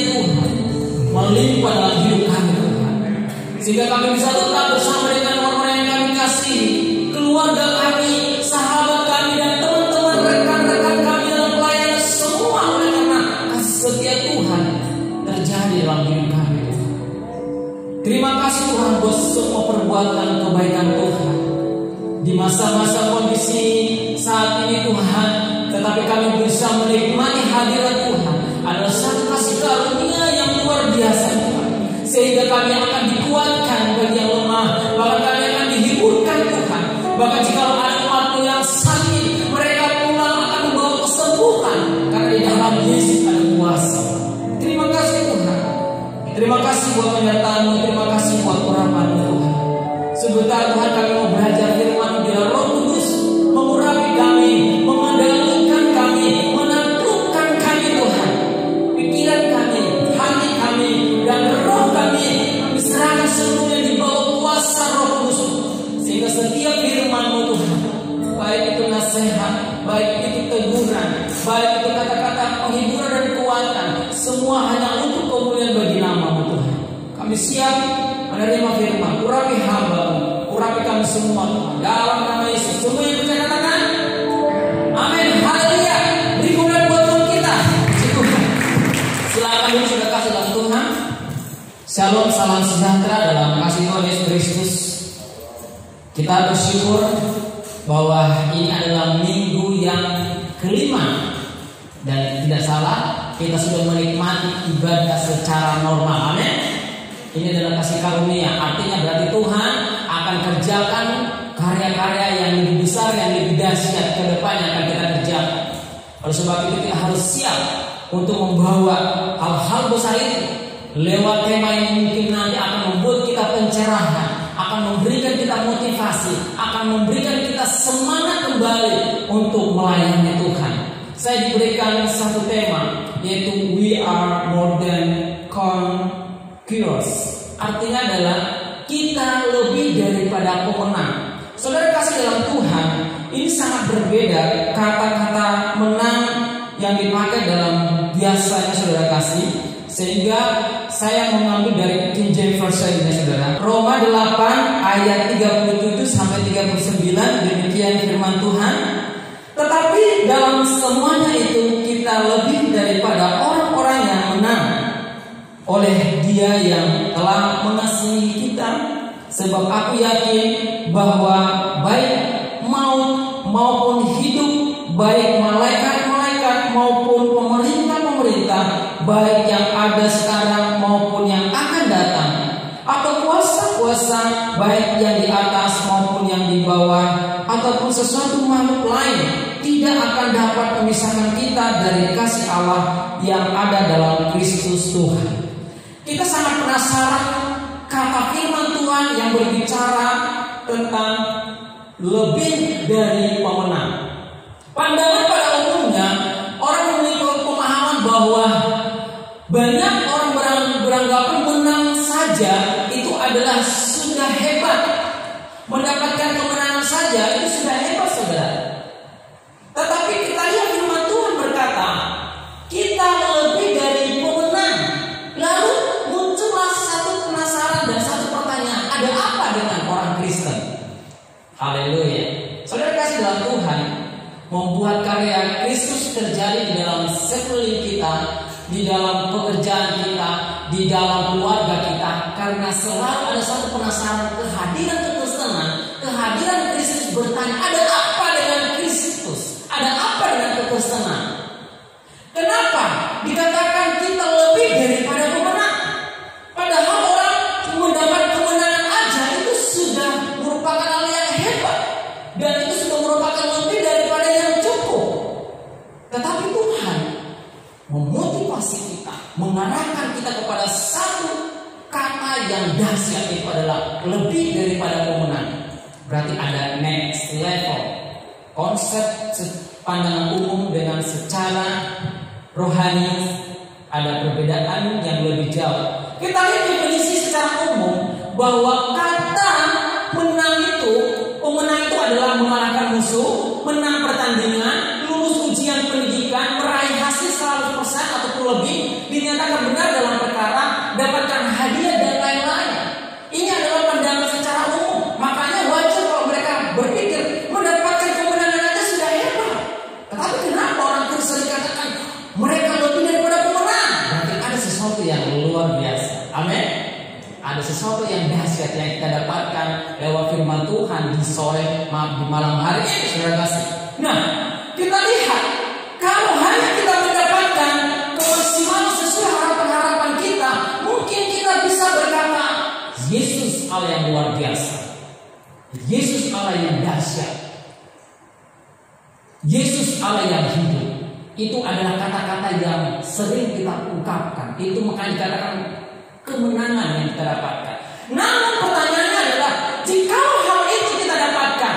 Tuhan melimpah dalam hidup kami Tuhan, sehingga kami bisa tetap bersama dengan orang-orang yang kami kasih, keluarga kami, sahabat kami, dan teman-teman rekan-rekan kami dalam pelayanan, semua oleh karena kasih setia Tuhan terjadi dalam hidup kami Tuhan. Terima kasih Tuhan buat semua perbuatan kebaikan Tuhan di masa-masa kondisi saat ini Tuhan. Tetapi kami bisa menikmati hadirat Tuhan adalah satu kasih karunia yang luar biasa Tuhan, sehingga kami akan dikuatkan bagi yang lemah, bahkan kami akan dihiburkan Tuhan. Bahkan jika ada umat yang sakit, mereka pulang akan membawa kesembuhan, karena di dalam Yesus ada kuasa. Terima kasih Tuhan. Terima kasih buat penyertaan-Mu, terima kasih buat urapan-Mu Tuhan. Sebentar Tuhan kami mau belajar firman biar Roh Kudus mengurapi kami, mengendalikan kami, menaklukkan kami Tuhan. Pikiran kami, hati kami, dan roh kami serahkan seluruhnya di bawah kuasa Roh Kudus, sehingga setiap firman-Mu Tuhan, baik itu nasihat, baik itu teguran, baik itu kata-kata penghiburan dan kekuatan, semua hanya untuk kemuliaan bagi nama-Mu Tuhan. Kami siap menerima firman. Urapi hamba-Mu, urapi kami semua Tuhan, dalam nama Yesus. Semua yang percaya katakan amin, haleluya. Beri kemuliaan buat Tuhan kita. Silakan dulu sudah kasih dalam Tuhan. Shalom, salam sejahtera dalam kasih Tuhan Yesus Kristus. Kita bersyukur bahwa ini adalah minggu yang kelima, dan tidak salah kita sudah menikmati ibadah secara normal. Amin. Ini adalah kasih karunia, artinya berarti Tuhan akan kerjakan karya-karya yang lebih besar, yang lebih dahsyat ke depan yang akan kita kerjakan. Oleh sebab itu kita harus siap untuk membawa hal-hal besar itu lewat tema yang mungkin nanti akan membuat kita pencerahan, akan memberikan kita motivasi, akan memberikan kita semangat kembali untuk melayani Tuhan. Saya diberikan satu tema, yaitu We Are More Than Conquerors. Artinya adalah kita lebih daripada pemenang. Saudara kasih dalam Tuhan, ini sangat berbeda kata-kata menang yang dipakai dalam biasanya saudara kasih, sehingga saya mengambil dari King James Version ini saudara. Roma 8 ayat 37 sampai 39, demikian firman Tuhan. Tetapi dalam semuanya itu kita lebih daripada orang-orang yang menang oleh Dia yang telah mengasihi kita. Sebab aku yakin bahwa baik maut maupun hidup, baik malaikat-malaikat maupun pemerintah-pemerintah, baik yang ada sekarang maupun yang akan datang, atau kuasa-kuasa, baik yang di atas maupun yang di bawah, ataupun sesuatu makhluk lain, tidak akan dapat memisahkan kita dari kasih Allah yang ada dalam Kristus Tuhan. Kita sangat penasaran kata firman Tuhan yang berbicara tentang lebih dari pemenang. Pandangan pada umumnya orang memiliki pemahaman bahwa banyak orang beranggapan menang saja itu adalah sudah hebat. Mendapatkan kemenangan saja itu sudah hebat saudara. Tetapi kita lihat firman Tuhan berkata kita lebih dari pemenang. Lalu muncullah satu penasaran dan satu pertanyaan, ada apa dengan orang Kristen? Haleluya. Saudara kasih dalam Tuhan, membuat karya Kristus terjadi di dalam sekeliling kita, di dalam pekerjaan kita, di dalam keluarga kita, karena selalu ada satu penasaran, kehadiran kekristenan, kehadiran Kristus bertanya, ada apa dengan Kristus? Ada apa dengan kekristenan? Kenapa dikatakan kita lebih daripada pemenang? Padahal orang mendapat kemenangan aja itu sudah merupakan hal yang hebat, dan itu sudah merupakan lebih daripada yang cukup. Tetapi Tuhan memotivasi kita, mengarahkan kita kepada satu kata yang dahsyat, itu adalah lebih daripada pemenang. Berarti ada next level. Konsep pandangan umum dengan secara rohani ada perbedaan yang lebih jauh. Kita lihat definisi secara umum bahwa kata menang itu, pemenang itu adalah mengalahkan musuh, menang pertandingan, lulus ujian pendidikan, meraih hasil 100% ataupun lebih, dinyatakan benar ada sesuatu yang dahsyat yang kita dapatkan lewat firman Tuhan di sore di malam hari ini, saudara kasih. Nah, kita lihat kalau hanya kita mendapatkan kemaksimalan sesuai harapan-harapan kita, mungkin kita bisa berkata Yesus Allah yang luar biasa, Yesus Allah yang dahsyat, Yesus Allah yang hidup. Itu adalah kata-kata yang sering kita ungkapkan. Itu makanya dikatakan kemenangan yang kita dapatkan. Namun pertanyaannya adalah, jika hal itu kita dapatkan,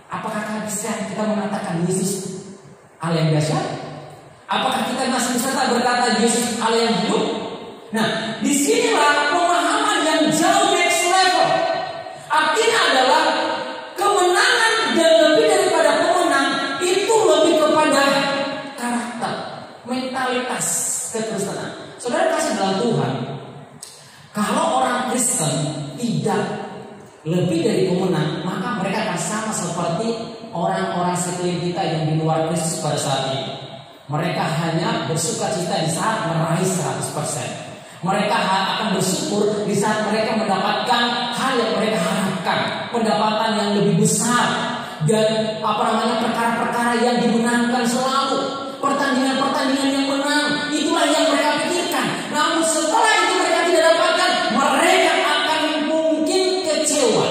apakah bisa kita mengatakan Yesus Allah yang dahsyat? Apakah kita masih bisa berkata Yesus Allah yang hidup? Nah, disinilah pemahaman yang jauh next level. Artinya adalah kemenangan dan lebih daripada pemenang itu lebih kepada karakter, mentalitas kekristenan. Saudara kasih dalam Tuhan, kalau orang Kristen tidak lebih dari pemenang, maka mereka akan sama seperti orang-orang sekeliling kita yang di luar Kristus pada saat ini. Mereka hanya bersuka cita di saat meraih 100%. Mereka akan bersyukur di saat mereka mendapatkan hal yang mereka harapkan, pendapatan yang lebih besar, dan perkara-perkara yang dimenangkan selalu, pertandingan-pertandingan yang menang. Itulah yang mereka pikirkan. Namun setelah itu mereka tidak dapatkan, mereka akan mungkin kecewa.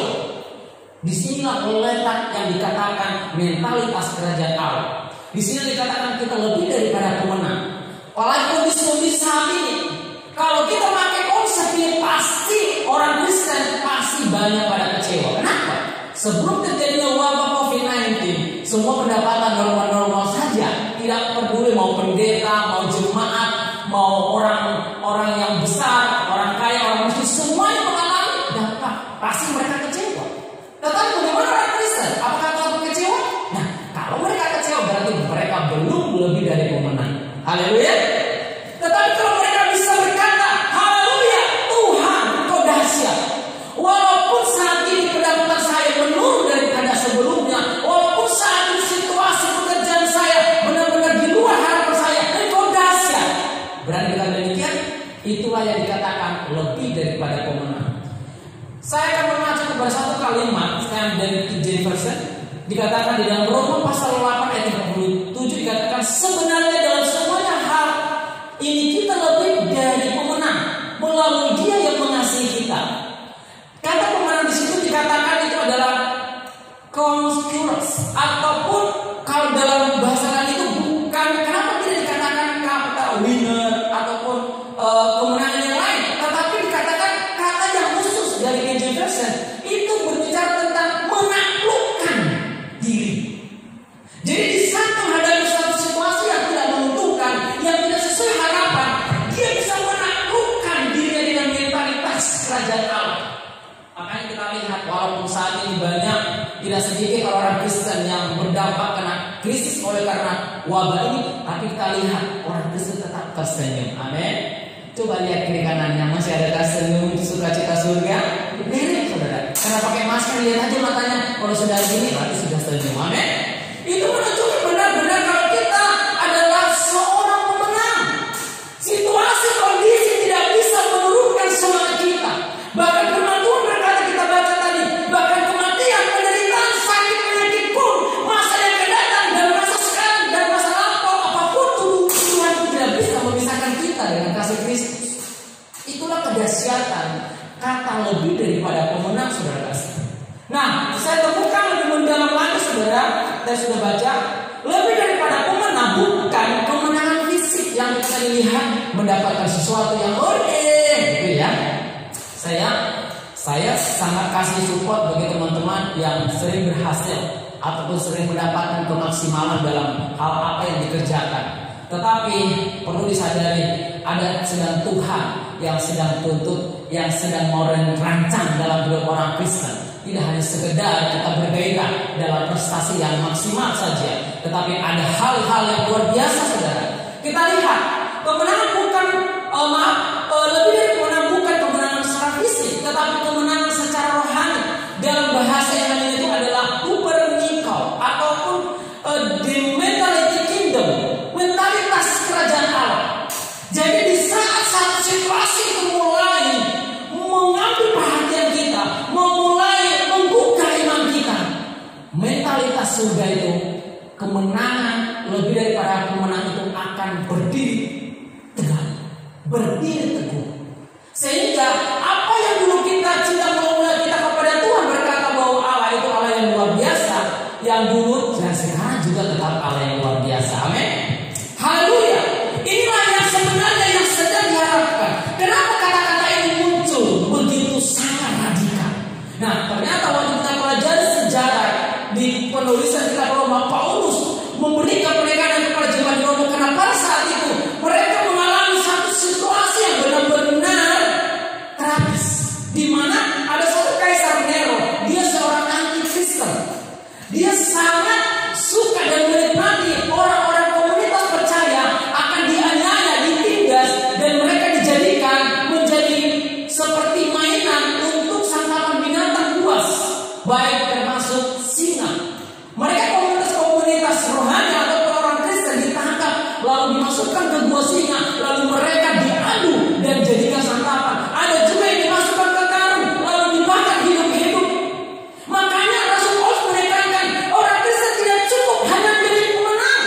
Disinilah letak yang dikatakan mentalitas kerajaan Allah. Di sini dikatakan kita lebih daripada pemenang. Apalagi kondisi saat ini, kalau kita pakai konsep ini, pasti orang Kristen pasti banyak pada kecewa. Kenapa? Sebelum terjadinya wabah COVID-19, semua pendapatan normal-normal saja. Tidak peduli mau pendeta, mau jemaat, mau orang yang besar, orang kaya, orang miskin, semuanya mengalami dampak. Pasti mereka kecewa. Tetapi bagaimana orang Kristen? Apakah mereka kecewa? Nah, kalau mereka kecewa berarti mereka belum lebih dari pemenang. Haleluya. Tetapi kalau mereka bisa berkata, haleluya, Tuhan Engkau dahsyat. Walaupun saat ini pendapatan saya menurun daripada sebelumnya, walaupun saat ini situasi pekerjaan saya benar-benar di luar harapan saya, Engkau dahsyat. Berani kita demikian? Itulah yang dikatakan lebih daripada pemenang. Saya akan mengacu kepada satu kalimat yang dari King Version, dikatakan di dalam Roma pasal 8 ayat 37, dikatakan sebenarnya dalam semuanya hal ini kita lebih dari pemenang melalui Dia yang mengasihi kita. Kata pemenang di situ dikatakan itu adalah conquerors, ataupun kalau dalam bahasa lain itu bukan, kenapa tidak dikatakan kata winner ataupun kemenangan yang lain, tetapi dikatakan kata yang khusus dari King Version itu berbicara tentang menaklukkan diri. Jadi di saat menghadapi suatu situasi yang tidak menguntungkan, yang tidak sesuai harapan, dia bisa menaklukkan dirinya dengan mentalitas kerajaan Allah. Makanya kita lihat walaupun saat ini banyak, tidak sedikit orang Kristen yang berdampak kena krisis oleh karena wabah ini, tapi kita lihat orang Kristen tetap tersenyum. Amin. Coba lihat kiri kanannya, masih ada tersenyum, sukacita surga. Lihat saudara, karena pakai masker, lihat aja matanya. Kalau sudah gini berarti sudah senyum. Amin. Itu menunjukkan benar-benar kalau kita adalah seorang pemenang. Situasi kondisi tidak bisa menurunkan semangat kita. Bahkan firman Tuhan berkata, kita baca tadi, bahkan kematian, penderitaan, sakit, penyakit pun, masa yang akan datang dan masa sekarang dan masa lampau, apapun Tuhan itu tidak bisa memisahkan kita dengan kasih Kristus. Itulah kedahsyatan kata lebih daripada pemenang, saudara kasih. Nah, saya temukan lebih mendalam lagi, saudara. Saya sudah baca, lebih daripada pemenang bukan kemenangan fisik yang kita lihat mendapatkan sesuatu yang gitu ya. Saya sangat kasih support bagi teman-teman yang sering berhasil ataupun sering mendapatkan kemaksimalan dalam hal apa yang dikerjakan. Tetapi perlu disadari, ada sedang Tuhan yang sedang tuntut, yang sedang mau rancang dalam hidup orang Kristen. Tidak hanya sekedar kita bergairah dalam prestasi yang maksimal saja, tetapi ada hal-hal yang luar biasa, saudara. Kita lihat kemenangan bukan lebih dari kemenangan bukan kemenangan secara fisik, tetapi kemenangan secara rohani. Dalam bahasa yang lain itu adalah Ubernikau ataupun the mentality kingdom, mentalitas kerajaan Allah. Jadi di saat satu situasi itu mulai surga itu, kemenangan lebih daripada kemenangan itu akan berdiri tegak, berdiri teguh. Sehingga apa yang dulu kita cinta mula kita kepada Tuhan berkata bahwa Allah itu Allah yang luar biasa, yang dulu dan sekarang juga tetap Allah yang luar biasa. Amin. Haleluya. Inilah yang sebenarnya yang sedang diharapkan. Kenapa kata-kata ini muncul begitu sangat radikal? Nah, ternyata waktu kita pelajari sejarah di penulisan kitab Roma, Paulus memberikan penekanan kepada jemaat di Roma karena pada saat itu mereka mengalami satu situasi yang benar-benar tragis, di mana ada satu kaisar Nero, dia seorang anti-Kristen. Dia sangat suka dan menikmati orang-orang komunitas percaya akan dianiaya, ditindas, dan mereka dijadikan menjadi seperti mainan untuk santapan binatang buas, baik termasuk singa. Mereka komunitas rohani atau orang Kristen ditangkap lalu dimasukkan ke gua singa, lalu mereka diadu dan jadikan santapan. Ada juga yang dimasukkan ke karung lalu dibakar hidup-hidup. Makanya Rasul Paulus menekankan orang Kristen tidak cukup hanya menjadi pemenang.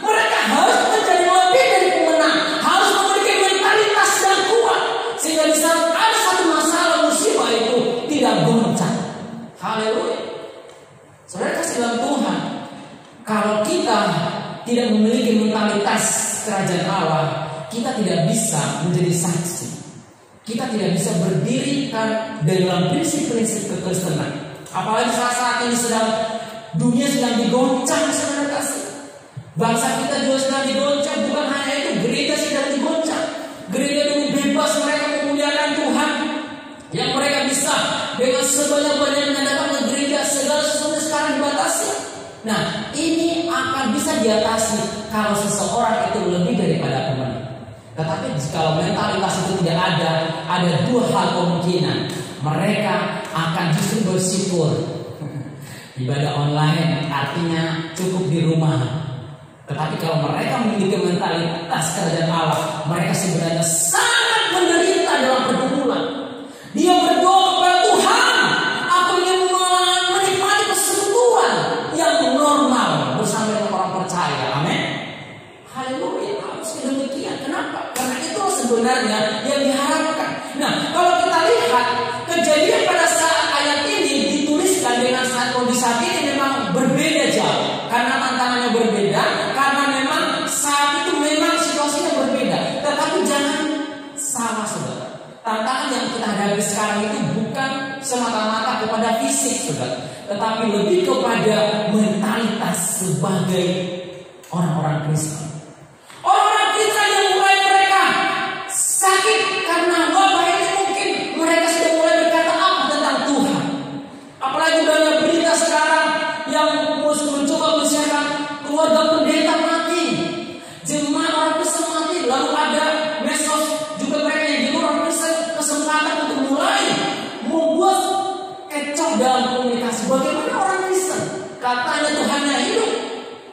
Mereka harus menjadi lebih dari pemenang, harus memiliki mentalitas yang kuat sehingga di saat ada satu masalah musibah itu tidak goncang. Haleluya. Saudara kasih dalam Tuhan, kalau kita tidak memiliki mentalitas kerajaan Allah, kita tidak bisa menjadi saksi. Kita tidak bisa berdiri dalam prinsip-prinsip kekristenan. Apalagi saat ini dunia sedang digoncang, saudara kasih. Bangsa kita juga sedang digoncang. Bukan hanya itu, gereja sedang digoncang. Gereja dulu bebas mereka memuliakan Tuhan, yang mereka bisa dengan sebanyak-banyaknya datang ke gereja, segala sesuatu sekarang dibatasi. Nah, ini akan bisa diatasi kalau seseorang itu lebih daripada pemenang. Tetapi kalau mentalitas itu tidak ada dua hal kemungkinan. Mereka akan justru bersyukur. Ibadah online artinya cukup di rumah. Tetapi kalau mereka memiliki mentalitas kerajaan Allah, mereka sebenarnya sangat menderita dalam pergumulan. Dia berdoa kepada Tuhan, aku ingin menikmati persekutuan yang normal bersama dengan orang percaya. Amin. Haleluya. Harusnya demikian. Kenapa? Karena itu sebenarnya yang diharapkan. Nah, kalau kita lihat kejadian pada saat ayat ini dituliskan dengan saat kondisi saat ini memang berbeda jauh. Karena tantangannya berbeda, karena memang saat itu memang situasinya berbeda. Tetapi jangan salah, saudara. Tantangan yang kita hadapi sekarang itu bukan semata-mata kepada fisik, saudara, tetapi lebih kepada mentalitas sebagai orang-orang Kristen. Orang-orang Kristen yang mulai mereka sakit karena wabah ini, mungkin mereka sudah mulai berkata apa tentang Tuhan. Apalagi banyak berita sekarang yang mencoba mensiarkan keluarga pendeta mati, jemaat orang Kristen mati, lalu ada medsos juga mereka yang di luar Kristen kesempatan untuk mulai membuat kecoh dalam komunikasi. Bagaimana orang Kristen katanya Tuhannya hidup.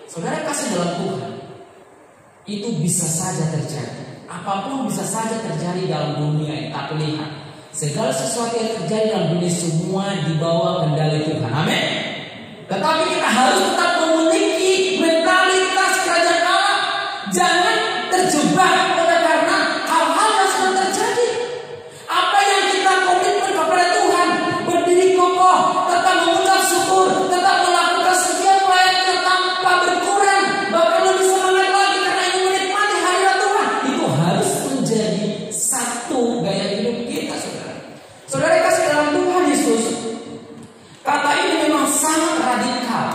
Saudara kasih dalam Tuhan, itu bisa saja terjadi. Apapun bisa saja terjadi dalam dunia ini. Tapi lihat, segala sesuatu yang terjadi dalam dunia semua dibawa kendali Tuhan. Amin. Tetapi kita harus tetap memiliki mentalitas kerajaan Allah. Jangan terjebak oleh karena hal-hal yang sedang terjadi. Apa yang kita komitmen kepada Tuhan, berdiri kokoh, tetap mengucap syukur, tetap melakukan setiap pelayanannya tanpa berkurang, bahkan lebih semangat lagi karena ingin menikmati hadirat Tuhan. Itu harus menjadi satu gaya hidup kita, saudara. Saudara kasih dalam Tuhan Yesus, kata ini memang sangat radikal.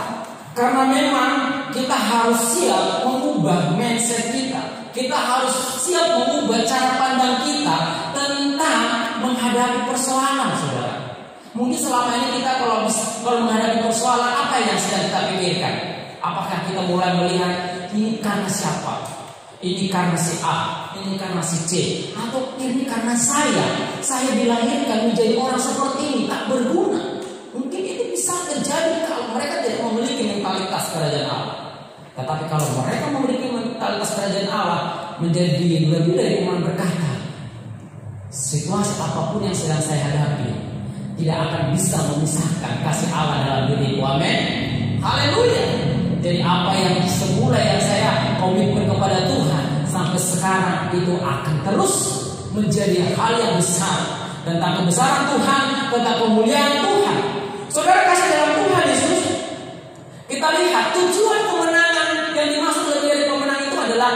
Karena memang kita harus siap mengubah mindset kita. Kita harus siap mengubah cara pandang kita tentang menghadapi persoalan, saudara. Mungkin selama ini kita kalau menghadapi persoalan, apa yang sedang kita pikirkan? Apakah kita mulai melihat ini karena siapa? Ini karena si A, ini karena si C, atau ini karena saya dilahirkan menjadi orang seperti ini, tak berguna. Mungkin itu bisa terjadi kalau mereka tidak memiliki mentalitas kerajaan Allah. Tetapi kalau mereka memiliki mentalitas kerajaan Allah, menjadi lebih dari iman berkata, situasi apapun yang sedang saya hadapi tidak akan bisa memisahkan kasih Allah dalam diriku. Amin. Haleluya. Jadi apa yang semula yang saya komitmen kepada Tuhan sampai sekarang itu akan terus menjadi hal yang besar tentang kebesaran Tuhan, tentang kemuliaan Tuhan. Saudara kasih dalam Tuhan Yesus, kita lihat tujuan kemenangan yang dimaksud lebih dari pemenang itu adalah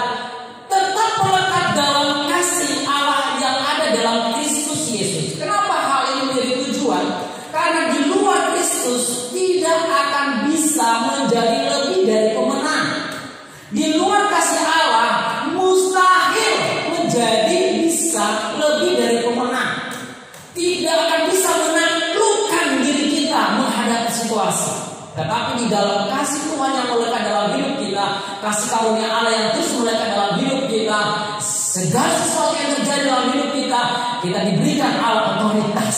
tetap melekat dalam kasih Allah yang ada dalam Kristus Yesus. Kenapa hal ini menjadi tujuan? Karena di luar Kristus tidak akan bisa menjadi lebih dari pemenang. Di luar kasih Allah mustahil menjadi bisa lebih dari pemenang. Tidak akan bisa menaklukkan diri kita menghadapi situasi. Tetapi di dalam kasih Tuhan yang melekat dalam hidup kita, kasih karunia Allah yang terus melekat dalam hidup kita, segala sesuatu yang terjadi dalam hidup kita, kita diberikan Allah otoritas.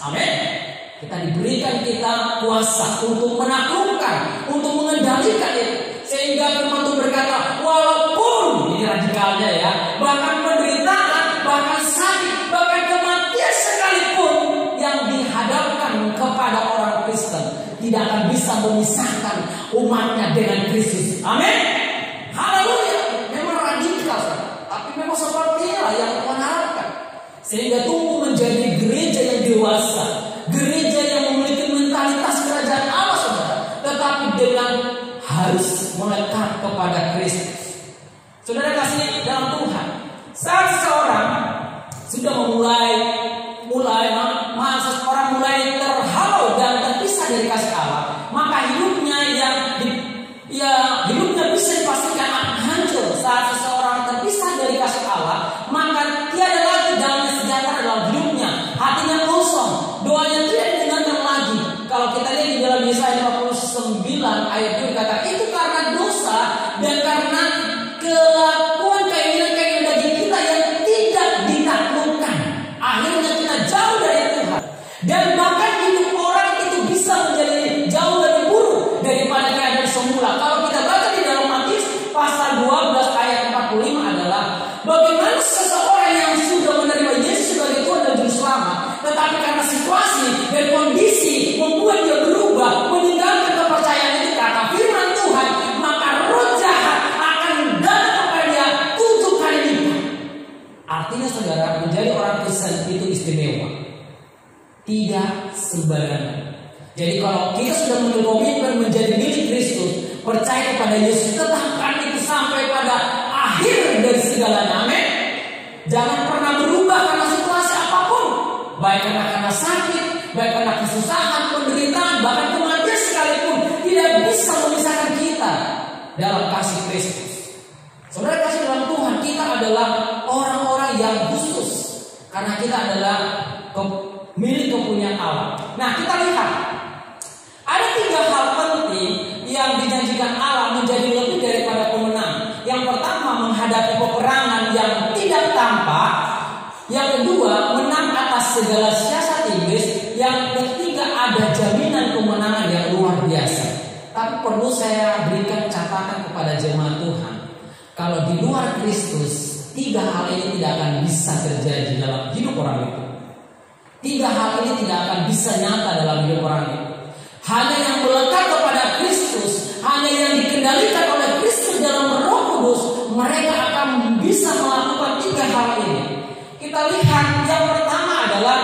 Amin. Kita diberikan kita kuasa untuk menaklukkan, untuk mengendalikan itu. Sehingga firman Tuhan berkata, walaupun ini radikalnya ya, bahkan penderitaan, bahkan sakit, bahkan kematian sekalipun yang dihadapkan kepada orang Kristen tidak akan bisa memisahkan umatnya dengan Kristus. Amin. Haleluya. Memang radikal, tapi memang seperti inilah yang Tuhan harapkan. Sehingga tumbuh menjadi gereja yang dewasa, gereja yang memiliki mentalitas kerajaan Allah, saudara, tetapi dengan harus melekat kepada Kristus. Saudara kasih dalam Tuhan, saat seseorang sudah seseorang mulai terhalau dan terpisah dari kasih Allah, maka hidupnya hidupnya bisa dipastikan akan hancur. Saat seseorang terpisah dari kasih Allah, maka tiada lagi damai sejahtera dalam hidupnya, hatinya kosong, doanya tidak didengarkan lagi. Kalau kita lihat di dalam Yesaya 59 ayat 2 kata, itu karena dosa dan karena kelakuan keinginan daging kita yang tidak ditaklukkan, akhirnya kita jauh dari Tuhan. Dan bahkan hidup orang itu bisa menjadi jauh lebih buruk daripada keadaan semula. Kalau kita baca di dalam Matius pasal 12 ayat 45 adalah bagaimana seseorang yang sudah menerima Yesus sebagai Tuhan dan Juru Selamat, tetapi karena situasi dan kondisi membuat dia berubah, meninggalkan kepercayaan itu, kata firman Tuhan, maka roh jahat akan datang kepada dia 7 kali lipat. Artinya saudara, menjadi orang Kristen itu istimewa, tidak sembarangan. Jadi kalau kita sudah mengambil komitmen menjadi milik Kristus, percaya kepada Yesus, tetapkan itu sampai pada akhir dari segalanya. Amin. Jangan pernah berubah karena situasi apapun, baik karena sakit, baik karena kesusahan, penderitaan, bahkan kematian sekalipun, tidak bisa memisahkan kita dalam kasih Kristus. Saudara kasih dalam Tuhan, kita adalah orang-orang yang khusus karena kita adalah milik kepunyaan Allah. Nah, kita lihat ada 3 hal penting yang dijanjikan Allah menjadi lebih daripada pemenang. Yang pertama, menghadapi peperangan yang tidak tampak. Yang kedua, menang atas segala siasat iblis. Yang ketiga, ada jaminan kemenangan yang luar biasa. Tapi perlu saya berikan catatan kepada jemaat Tuhan, kalau di luar Kristus, 3 hal ini tidak akan bisa terjadi dalam hidup orang itu. 3 hal ini tidak akan bisa nyata dalam hidup orang itu. Hanya yang melekat kepada Kristus, hanya yang dikendalikan oleh Kristus dalam Roh Kudus, mereka akan bisa melakukan 3 hal ini. Kita lihat yang pertama adalah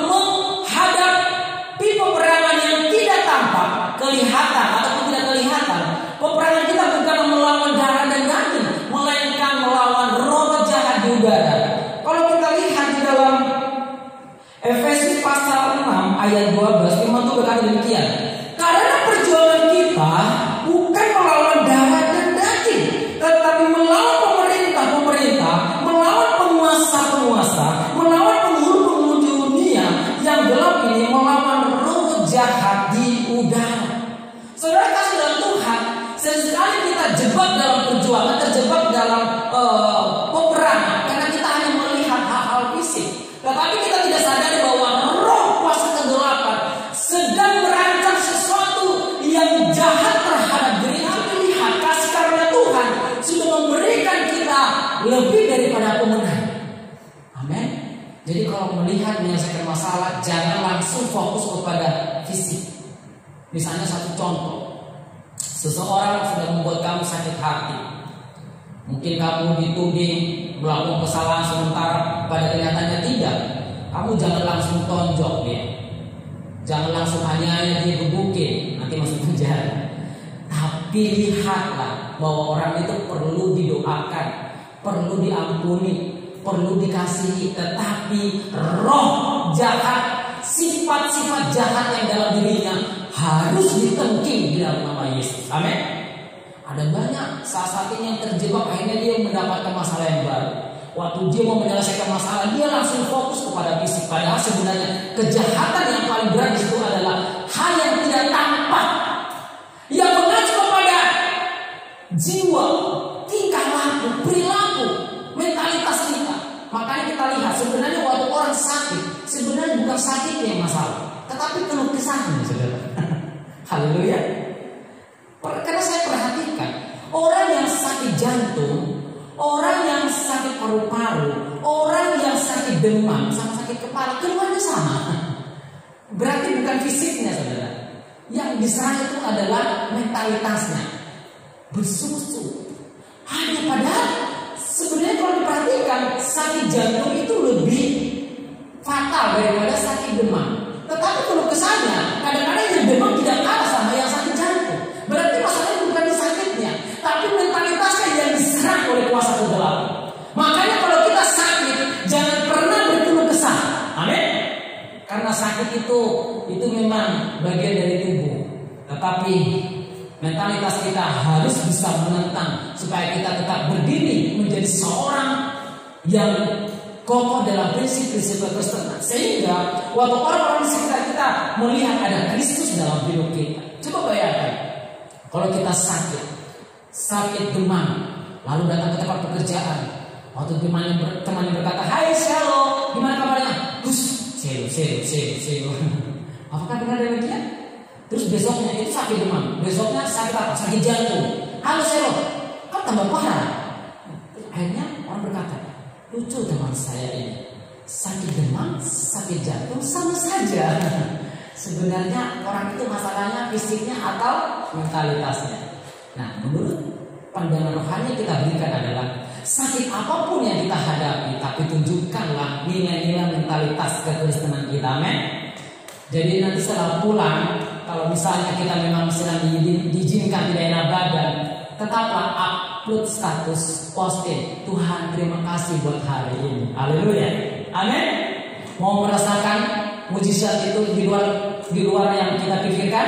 menghadapi peperangan yang tidak tampak, kelihatan ataupun tidak kelihatan. Peperangan kita bukan melawan darah dan daging, melainkan melawan roh jahat di udara. Kalau kita lihat di dalam Efesus pasal 6 ayat 12, firman Tuhan berkata demikian, karena perjuangan kita bukan melawan darah dan daging, tetapi melawan pemerintah-pemerintah, melawan penguasa-penguasa, melawan penghulu-penghulu di dunia yang gelap ini, melawan roh jahat di udara. Saudara kasih dalam Tuhan, sesekali kita jebak dalam perjuangan, terjebak dalam peperangan, karena kita hanya melihat hal-hal fisik. Tetapi kita tidak sadari bahwa roh kuasa kegelapan sedang merancang sesuatu yang jahat terhadap diri kita. Lihat kasih karunia Tuhan sudah memberikan kita lebih daripada pemenang. Amin. Jadi kalau melihat menyelesaikan masalah, jangan langsung fokus kepada fisik. Misalnya satu contoh, seseorang sudah membuat kamu sakit hati. Mungkin kamu dituding melakukan kesalahan sementara pada kenyataannya tidak. Kamu jangan langsung tonjok dia, jangan langsung hanya dia gebukin, nanti masuk penjara. Tapi lihatlah bahwa orang itu perlu didoakan, perlu diampuni, perlu dikasihi. Tetapi roh jahat, sifat-sifat jahat yang dalam dirinya harus ditengking di dalam nama Yesus. Amin. Ada banyak saat ini yang terjebak, akhirnya dia mendapatkan masalah yang baru. Waktu dia mau menyelesaikan masalah, dia langsung fokus kepada fisik. Padahal sebenarnya kejahatan yang paling berat itu adalah hal yang tidak tampak, yang mengacu kepada jiwa, tingkah laku, perilaku, mentalitas kita. Makanya kita lihat sebenarnya waktu orang sakit, sebenarnya bukan sakitnya yang masalah, tetapi keluh kesahnya, saudara. Haleluya. Karena saya perhatikan orang yang sakit jantung, orang yang sakit paru-paru, orang yang sakit demam, sama sakit kepala, keluarnya sama. Berarti bukan fisiknya, saudara. Yang diserang itu adalah mentalitasnya. Bersusu. Hanya padahal sebenarnya kalau diperhatikan sakit jantung itu lebih fatal daripada sakit demam. Tetapi kalau kesannya kadang-kadang yang demam tidak kalah sama yang sakit jantung. Berarti masalahnya bukan di sakitnya, tapi mentalitasnya yang diserang oleh kuasa kegelapan. Makanya kalau kita sakit, jangan pernah berkeluh kesah. Amin. Karena sakit itu memang bagian dari tubuh. Tetapi mentalitas kita harus bisa menentang supaya kita tetap berdiri menjadi seorang yang kokoh dalam prinsip-prinsip kekristenan. Sehingga waktu orang-orang di sekitar kita melihat ada Kristus dalam hidup kita. Coba bayangkan, kalau kita sakit demam, lalu datang ke tempat pekerjaan. Waktu temannya berkata, "Hai Shalom, gimana kabarnya?" Selo. Apakah benar demikian? Terus besoknya itu sakit demam, besoknya sakit apa? Sakit jantung. "Halo Selo, kau tambah parah." Akhirnya orang berkata, "Lucu teman saya ini, sakit demam, sakit jantung sama saja." Sebenarnya orang itu masalahnya fisiknya atau mentalitasnya. Nah, menurut pandangan rohani kita berikan adalah sakit apapun yang kita hadapi, tapi tunjukkanlah nilai-nilai mentalitas kekristenan kita. Amin. Jadi nanti setelah pulang, kalau misalnya kita memang sedang diizinkan tidak enak badan, tetaplah upload status, posting, "Tuhan terima kasih buat hari ini." Haleluya. Amin. Mau merasakan mujizat itu di luar yang kita pikirkan,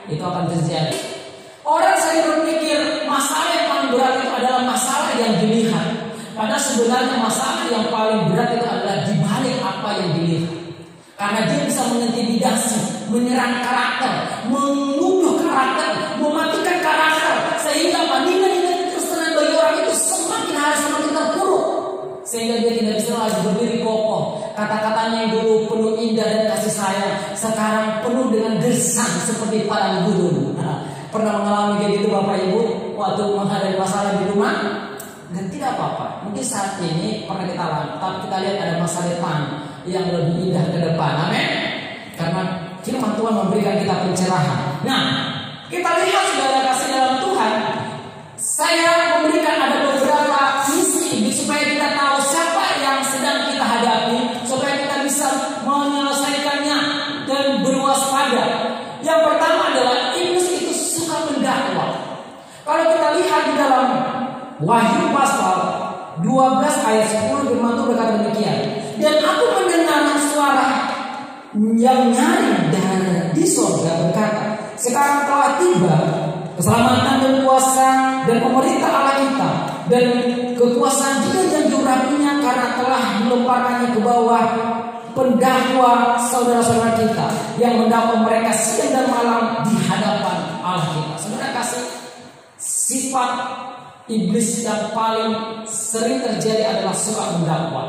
itu akan terjadi. Orang sering berpikir masalah yang paling berat itu adalah masalah yang dilihat. Padahal sebenarnya masalah yang paling berat itu adalah dibalik apa yang dilihat. Karena dia bisa mengintimidasi, menyerang karakter, mengubah karakter, mematikan karakter, sehingga nilai-nilai kekristenan bagi orang itu semakin hari semakin terpuruk, sehingga dia tidak bisa lagi berdiri kokoh. Kata-katanya yang dulu penuh indah dan kasih sayang, sekarang penuh dengan gersang seperti padang gurun. Pernah mengalami kayak gitu Bapak Ibu waktu menghadapi masalah di rumah? Dan tidak apa-apa. Mungkin saat ini pernah kita lakukan, tapi kita lihat ada masa depan yang lebih indah ke depan. Amin. Karena firman Tuhan memberikan kita pencerahan. Nah, kita lihat saudara kasih dalam Tuhan. Saya memberikan ada beberapa misi supaya kita tahu siapa yang sedang kita hadapi, supaya kita bisa menyelesaikannya dan berwaspada. Yang pertama adalah iblis itu suka mendakwa. Kalau kita lihat di dalam Wahyu pasal 12 ayat 10, firman Tuhan berkata demikian. "Dan aku mendengar suara yang nyaring di sorga berkata, sekarang telah tiba keselamatan dan kuasa dan pemerintah Allah kita dan kekuasaan Dia yang diurapinya, karena telah melemparkannya ke bawah pendakwa saudara-saudara kita yang mendakwa mereka siang dan malam di hadapan Allah kita." Saudara kasih, sifat iblis yang paling sering terjadi adalah suka mendakwa.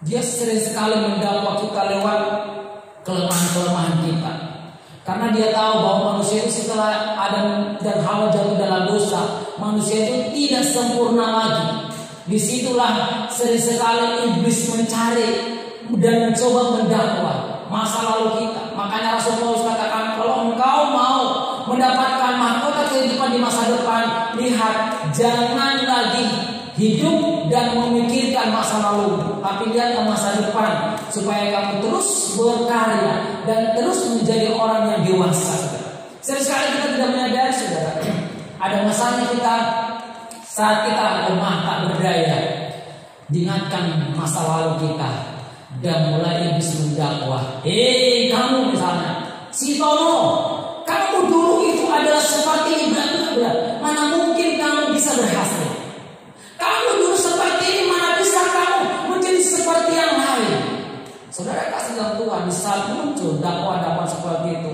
Dia sering sekali mendakwa kita lewat kelemahan-kelemahan kita. Karena dia tahu bahwa manusia itu setelah Adam dan Hawa jatuh dalam dosa, manusia itu tidak sempurna lagi. Disitulah sering sekali iblis mencari dan mencoba mendakwa masa lalu kita. Makanya Rasul Paulus katakan, kalau engkau mau mendapatkan mahkota kehidupan di masa depan, lihat, jangan lagi hidup dan memikirkan masa lalu, tapi lihat ke masa depan, supaya kamu terus berkarya dan terus menjadi orang yang dewasa. Seringkali kita tidak menyadari, saudara, ada masanya kita saat kita lemah tak berdaya, diingatkan masa lalu kita dan mulai bisa mendakwah. Hei kamu misalnya, si Tono, kamu dulu itu adalah seperti ini, mana mungkin kamu bisa berhasil? Kamu dulu seperti ini, mana bisa kamu menjadi seperti yang lain? Saudara kasih dalam Tuhan, saat muncul dakwah-dakwah seperti itu,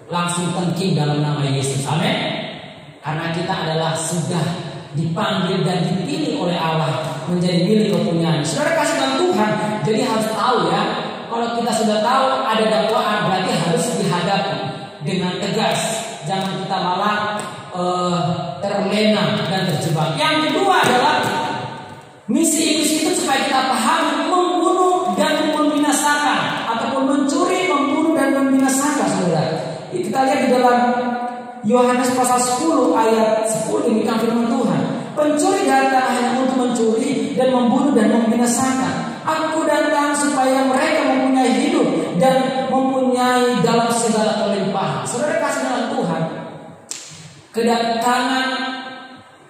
langsung tengking dalam nama Yesus. Amin. Karena kita adalah sudah dipanggil dan dipilih oleh Allah menjadi milik kepunyaan. Saudara kasih dalam Tuhan, jadi harus tahu ya, kalau kita sudah tahu ada dakwaan, berarti harus dihadapi dengan tegas. Jangan kita malah terlena dan terjebak. Yang kedua adalah misi iblis itu supaya kita paham, membunuh dan membinasakan, ataupun mencuri, membunuh dan membinasakan, saudara. Kita lihat di dalam Yohanes pasal 10 ayat 10, demikian firman Tuhan. Pencuri datang hanya untuk mencuri dan membunuh dan membinasakan. Aku datang supaya mereka mempunyai hidup dan mempunyai dalam segala kelimpahan. Saudara kasih dalam Tuhan, kedatangan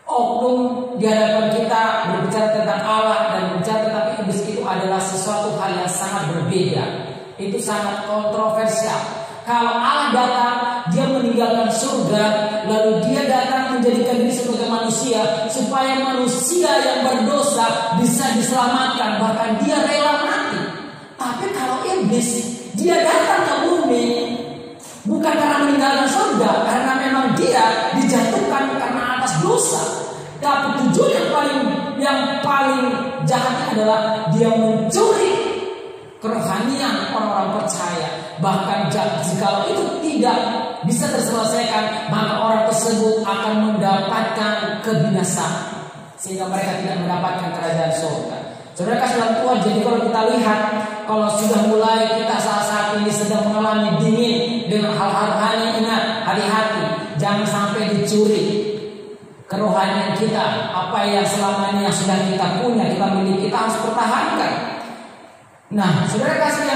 oknum di hadapan kita berbicara tentang Allah dan berbicara tentang iblis itu adalah sesuatu hal yang sangat berbeda. Itu sangat kontroversial. Kalau Allah datang, dia meninggalkan surga, lalu dia datang menjadikan diri sebagai manusia, supaya manusia yang berdosa bisa diselamatkan, bahkan dia rela mati. Tapi kalau iblis, dia datang ke bumi bukan karena meninggalkan surga, karena memang dia dijatuhkan karena atas dosa. Tapi tujuan yang paling jahatnya adalah dia mencuri kerohanian orang-orang percaya. Bahkan jika itu tidak bisa terselesaikan, maka orang tersebut akan mendapatkan kebinasaan, sehingga mereka tidak mendapatkan kerajaan surga. Saudara kasih dalam Tuhan, jadi kalau kita lihat, kalau sudah mulai kita saat ini sedang mengalami dingin dengan hal-hal yang ingat, hati-hati, jangan sampai dicuri kerohanian kita. Apa yang selama ini yang sudah kita punya, kita miliki, kita harus pertahankan. Nah, saudara kasih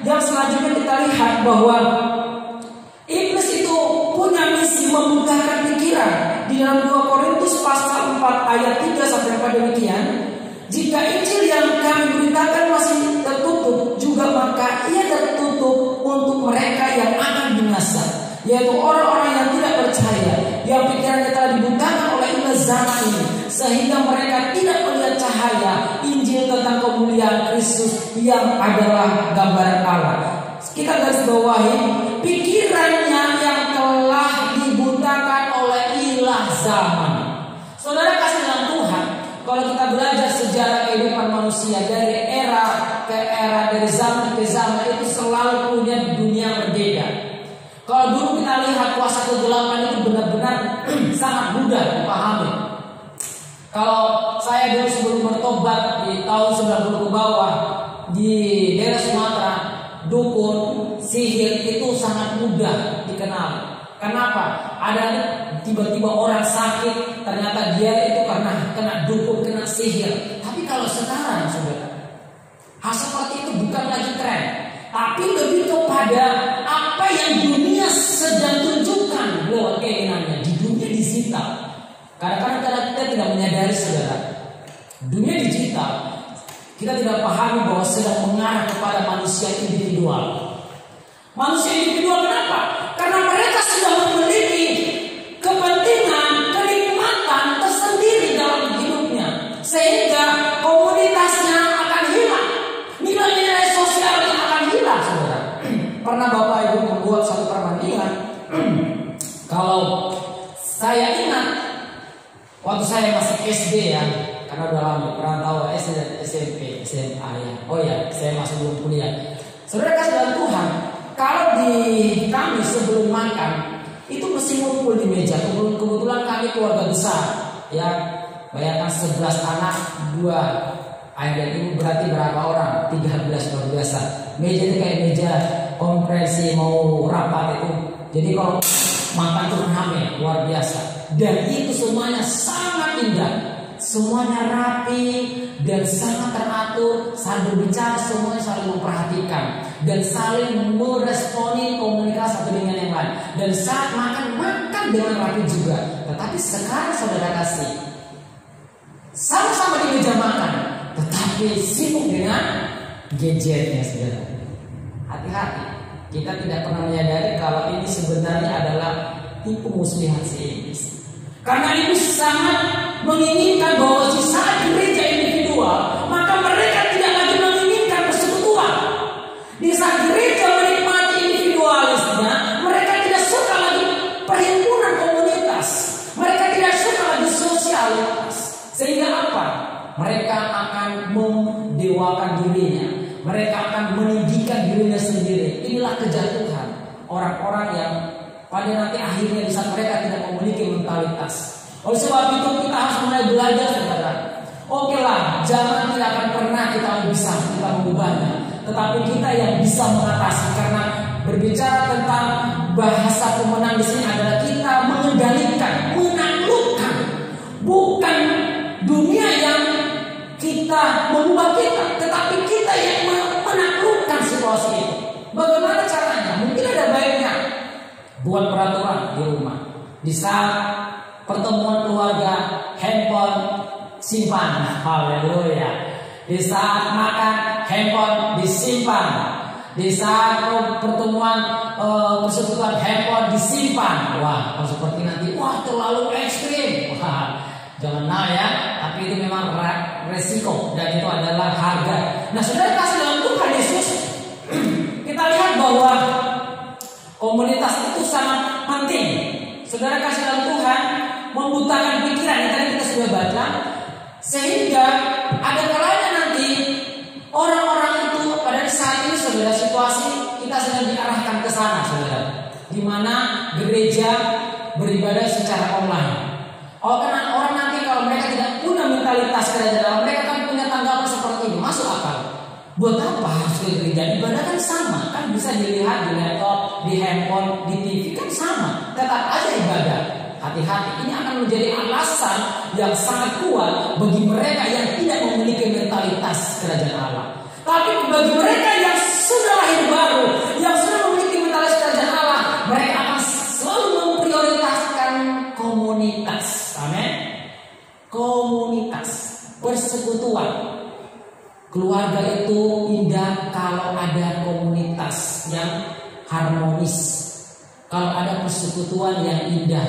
yang selanjutnya kita lihat bahwa iblis itu punya misi membutakan pikiran. Di dalam 2 Korintus pasal 4 ayat 3 sampai 4 demikian, jika Injil yang kami beritakan masih tertutup, juga maka ia tertutup untuk mereka yang akan binasa, yaitu orang-orang yang tidak percaya, yang pikirannya telah dibutakan oleh iblis zaman ini, sehingga mereka tidak melihat cahaya Injil tentang kemuliaan Kristus yang adalah gambaran Allah. Kita garis bawahi, pikirannya yang telah dibutakan oleh ilah zaman. Saudara kasih dalam Tuhan, kalau kita belajar sejarah kehidupan manusia dari era ke era, dari zaman ke zaman, itu selalu punya dunia berbeda. Kalau dulu kita lihat kuasa kegelapan itu benar-benar sangat mudah dipahami. Kalau saya dulu sebelum bertobat di tahun 90 ke bawah di daerah Sumatera, dukun, sihir itu sangat mudah dikenal. Kenapa? Ada tiba-tiba orang sakit, ternyata dia itu karena kena dukun, kena sihir. Tapi kalau sekarang, saudara, hal seperti itu bukan lagi tren, tapi lebih kepada apa yang dunia sedang tunjukkan lewat keinginannya di dunia digital. Kadang-kadang kita tidak menyadari, saudara, dunia digital kita tidak pahami bahwa sedang mengarah kepada manusia individual. Manusia individual kenapa? Karena mereka sudah memiliki kepentingan, kenikmatan tersendiri dalam hidupnya, sehingga komunitasnya akan hilang, nilai-nilai sosialnya akan hilang, saudara. Pernah Bapak Ibu membuat satu perbandingan. Kalau saya ingat waktu saya masih SD ya, karena udah lama pernah tahu SD dan SMP, SMA ya. Oh ya, saya masih belum kuliah. Saudara kasih dalam Tuhan, kalau di kami sebelum makan itu mesti ngumpul di meja. Kebetulan kami keluarga besar ya, bayangkan 11 anak, 2 ayah dan ibu, berarti berapa orang? 13 luar biasa. Meja itu kayak meja konferensi mau rapat itu. Jadi kalau makan tuh rame, luar biasa. Dan itu semuanya sangat indah, semuanya rapi dan sangat teratur. Saat berbicara semuanya saling memperhatikan dan saling meresponi komunikasi satu dengan yang lain. Dan saat makan dengan rapi juga. Tetapi sekarang saudara kasih, sama-sama di meja makan, tetapi sibuk dengan gadgetnya, saudara. Hati-hati, kita tidak pernah menyadari kalau ini sebenarnya adalah tipu muslihat si iblis. Karena iblis sangat menginginkan bahwa di saat gereja individual, maka mereka tidak lagi menginginkan persekutuan. Di saat gereja menikmati individualisnya, mereka tidak suka lagi perhimpunan komunitas. Mereka tidak suka lagi sosialitas. Sehingga apa? Mereka akan mendewakan dirinya. Mereka akan meninggikan dirinya sendiri. Inilah kejatuhan orang-orang yang pada nanti akhirnya di saat mereka tidak memiliki mentalitas. Oleh sebab itu kita harus mulai belajar, saudara. Oke lah, jangan tidak akan pernah kita mengubahnya, tetapi kita yang bisa mengatasi. Karena berbicara tentang bahasa pemenang di sini adalah kita mengendalikan, menaklukkan, bukan dunia yang kita mengubah kita, tetapi kita yang menaklukkan situasi itu. Bagaimana caranya? Mungkin ada baiknya buat peraturan di rumah. Di saat pertemuan keluarga, handphone simpan. Haleluya. Di saat makan, handphone disimpan. Di saat pertemuan persekutuan, handphone disimpan. Wah, kalau seperti nanti, wah terlalu ekstrim. Wah, jangan ya. Tapi itu memang resiko dan itu adalah harga. Nah, saudara kasih dalam Tuhan Yesus, kita lihat bahwa komunitas itu sangat penting. Saudara kasih dalam Tuhan membutakan pikiran, yang tadi kita sudah baca, sehingga ada kalanya nanti orang-orang itu pada saat ini, saudara, situasi kita sedang diarahkan ke sana, saudara, di mana gereja beribadah secara online. Karena orang nanti kalau mereka tidak punya mentalitas kerajaan, mereka kan punya tanggapan seperti ini, masuk akal. Buat apa harus ke gereja? Ibadah kan sama, kan bisa dilihat di laptop, di handphone, di TV kan sama, tetap aja ibadah. Hati-hati, ini akan menjadi alasan yang sangat kuat bagi mereka yang tidak memiliki mentalitas kerajaan Allah. Tapi bagi mereka yang sudah lahir baru, yang sudah memiliki mentalitas kerajaan Allah, mereka akan selalu memprioritaskan komunitas. Amin. Komunitas, persekutuan. Keluarga itu indah kalau ada komunitas yang harmonis, kalau ada persekutuan yang indah,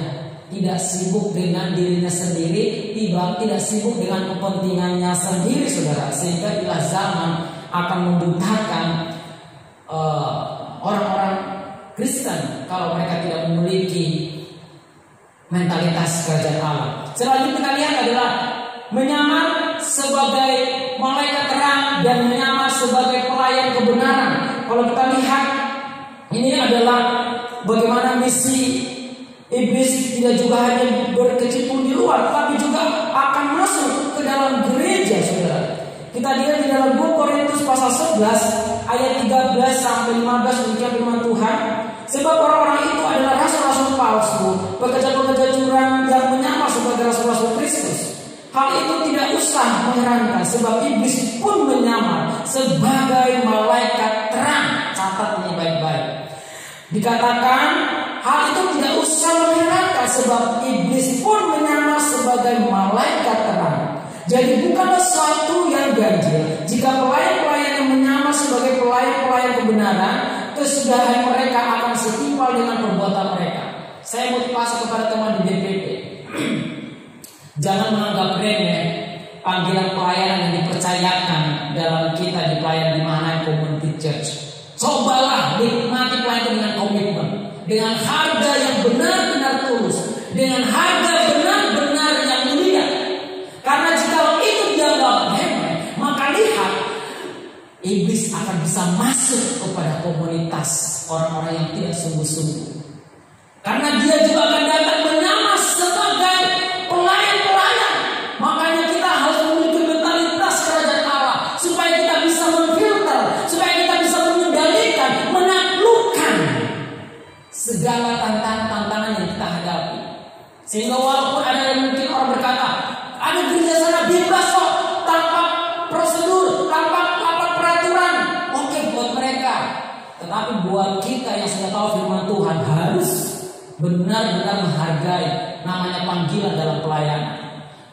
tidak sibuk dengan dirinya sendiri, tidak sibuk dengan kepentingannya sendiri, saudara. Sehingga bila zaman akan membutakan orang-orang Kristen kalau mereka tidak memiliki mentalitas kerajaan Allah. Selanjutnya kita lihat adalah menyamar sebagai malaikat terang dan menyamar sebagai pelayan kebenaran. Kalau kita lihat, ini adalah bagaimana misi iblis tidak juga hanya berkecimpung di luar, tapi juga akan masuk ke dalam gereja, saudara. Kita lihat di dalam 2 Korintus pasal 11 ayat 13 sampai 15, demikian firman Tuhan. Sebab orang-orang itu adalah rasul-rasul palsu, pekerja-pekerja curang yang menyamar sebagai rasul-rasul Kristus. Hal itu tidak usah mengherankan, sebab iblis pun menyamar sebagai malaikat terang. Catat ini baik-baik. Dikatakan hal itu tidak usah mengherankan, sebab iblis pun menyamar sebagai malaikat terang. Jadi bukanlah suatu yang ganjil jika pelayan-pelayan yang menyamar sebagai pelayan-pelayan kebenaran, kesudahan mereka akan setimpal dengan perbuatan mereka. Saya motivasi kepada teman di DPP. Jangan menganggap remeh panggilan pelayanan yang dipercayakan dalam kita di pelayanan di mana community church. Cobalah nikmati pelayanan dengan komitmen, dengan harga yang benar-benar tulus, dengan harga benar-benar yang mulia. Karena jika itu dianggap remeh, maka lihat iblis akan bisa masuk kepada komunitas orang-orang yang tidak sungguh-sungguh. Karena dia juga akan datang menyamar sebagai pelayan-pelayan. Makanya kita harus memiliki mentalitas kerajaan Allah supaya kita bisa memfilter, supaya kita bisa mengendalikan, menaklukkan Sehingga walaupun ada yang mungkin orang berkata, ada gereja sana bebas kok, tanpa prosedur, tanpa peraturan. Oke, buat mereka. Tetapi buat kita yang sudah tahu firman Tuhan harus benar-benar menghargai namanya panggilan dalam pelayanan.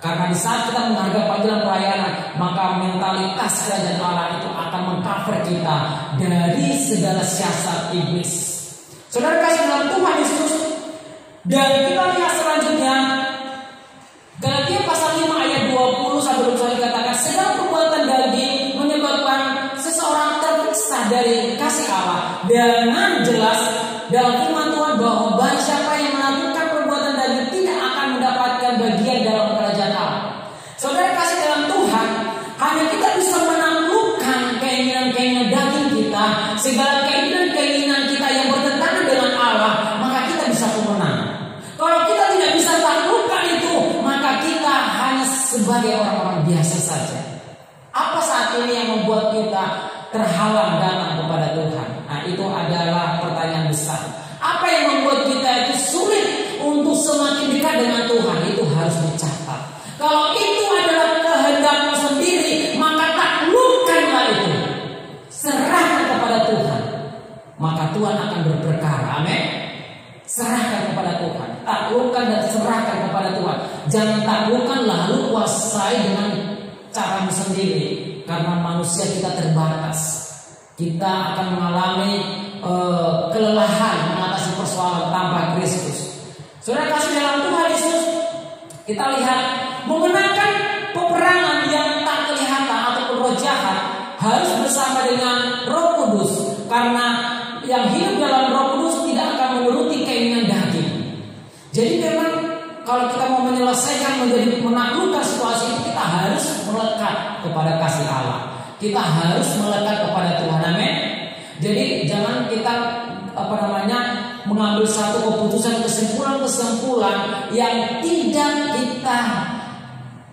Karena di saat kita menghargai panggilan pelayanan, maka mentalitas kerajaan Allah itu akan mengcover kita dari segala siasat iblis. Saudara kasih dalam Tuhan Yesus. Dan kita lihat selanjutnya Galatia pasal 5 ayat 20 sampai 21 dikatakan, segala perbuatan daging menyebabkan seseorang terpisah dari kasih Allah. Dengan jelas dalam firman Tuhan bahwa barang siapa yang melakukan perbuatan daging tidak akan mendapatkan bagian dalam kerajaan Allah. Saudara kasih dalam Tuhan, hanya kita bisa menaklukkan keinginan-keinginan daging kita, segala keinginan-keinginan kita yang bertentangan dengan Allah, maka kita bisa pemenang. Kalau kita tidak bisa taklukkan itu, maka kita hanya sebagai orang-orang biasa saja. Apa saat ini yang membuat kita terhalang datang kepada Tuhan? Nah, itu adalah pertanyaan besar. Apa yang membuat kita itu sulit untuk semakin dekat dengan Tuhan? Itu harus dicatat. Kalau itu adalah kehendakmu sendiri, maka taklukkanlah itu. Serahkan kepada Tuhan, maka Tuhan akan berperkara. Amin. Serahkan kepada Tuhan, taklukkan dan serahkan kepada Tuhan. Jangan taklukkan lalu kuasai dengan caramu sendiri, karena manusia kita terbatas. Kita akan mengalami kelelahan mengatasi persoalan tanpa Kristus. Saudara kasih dalam Tuhan Yesus, kita lihat memenangkan peperangan yang tak kelihatan ataupun roh jahat harus bersama dengan Roh Kudus, karena yang hidup dalam Roh Kudus tidak akan menuruti keinginan daging. Jadi memang kalau kita mau menyelesaikan menjadi menaklukkan situasi itu, kita harus melekat kepada kasih Allah. Kita harus melekat kepada Tuhan. Amin. Jadi jangan kita mengambil satu keputusan, kesimpulan yang tidak kita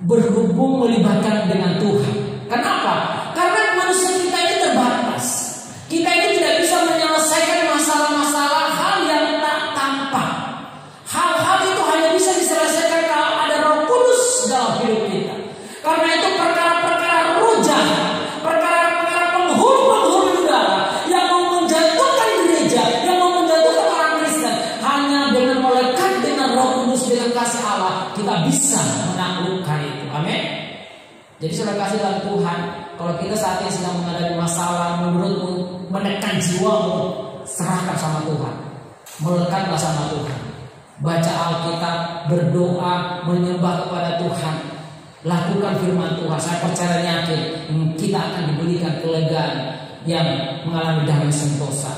berhubung melibatkan dengan Tuhan. Kenapa? Karena manusia kita ini terbatas. Kita ini tidak bisa menyelesaikan masalah-masalah hal yang tak tampak. Hal-hal itu hanya bisa diselesaikan kalau ada Roh Kudus dalam hidup kita. Karena itu perkara-perkara roh jahat, perkara-perkara penghulu udara yang mau menjatuhkan gereja, yang mau menjatuhkan orang Kristen, hanya dengan melekat dengan Roh Kudus, dengan kasih Allah, kita bisa menaklukkan itu. Amin. Jadi saudara kasih dalam Tuhan, kalau kita saat ini sedang menghadapi masalah, menurutmu menekan jiwamu, serahkan sama Tuhan, melekatlah sama Tuhan. Baca Alkitab, berdoa, menyembah kepada Tuhan, lakukan firman Tuhan. Saya percaya yakin kita akan diberikan kelegaan yang mengalami damai sentosa.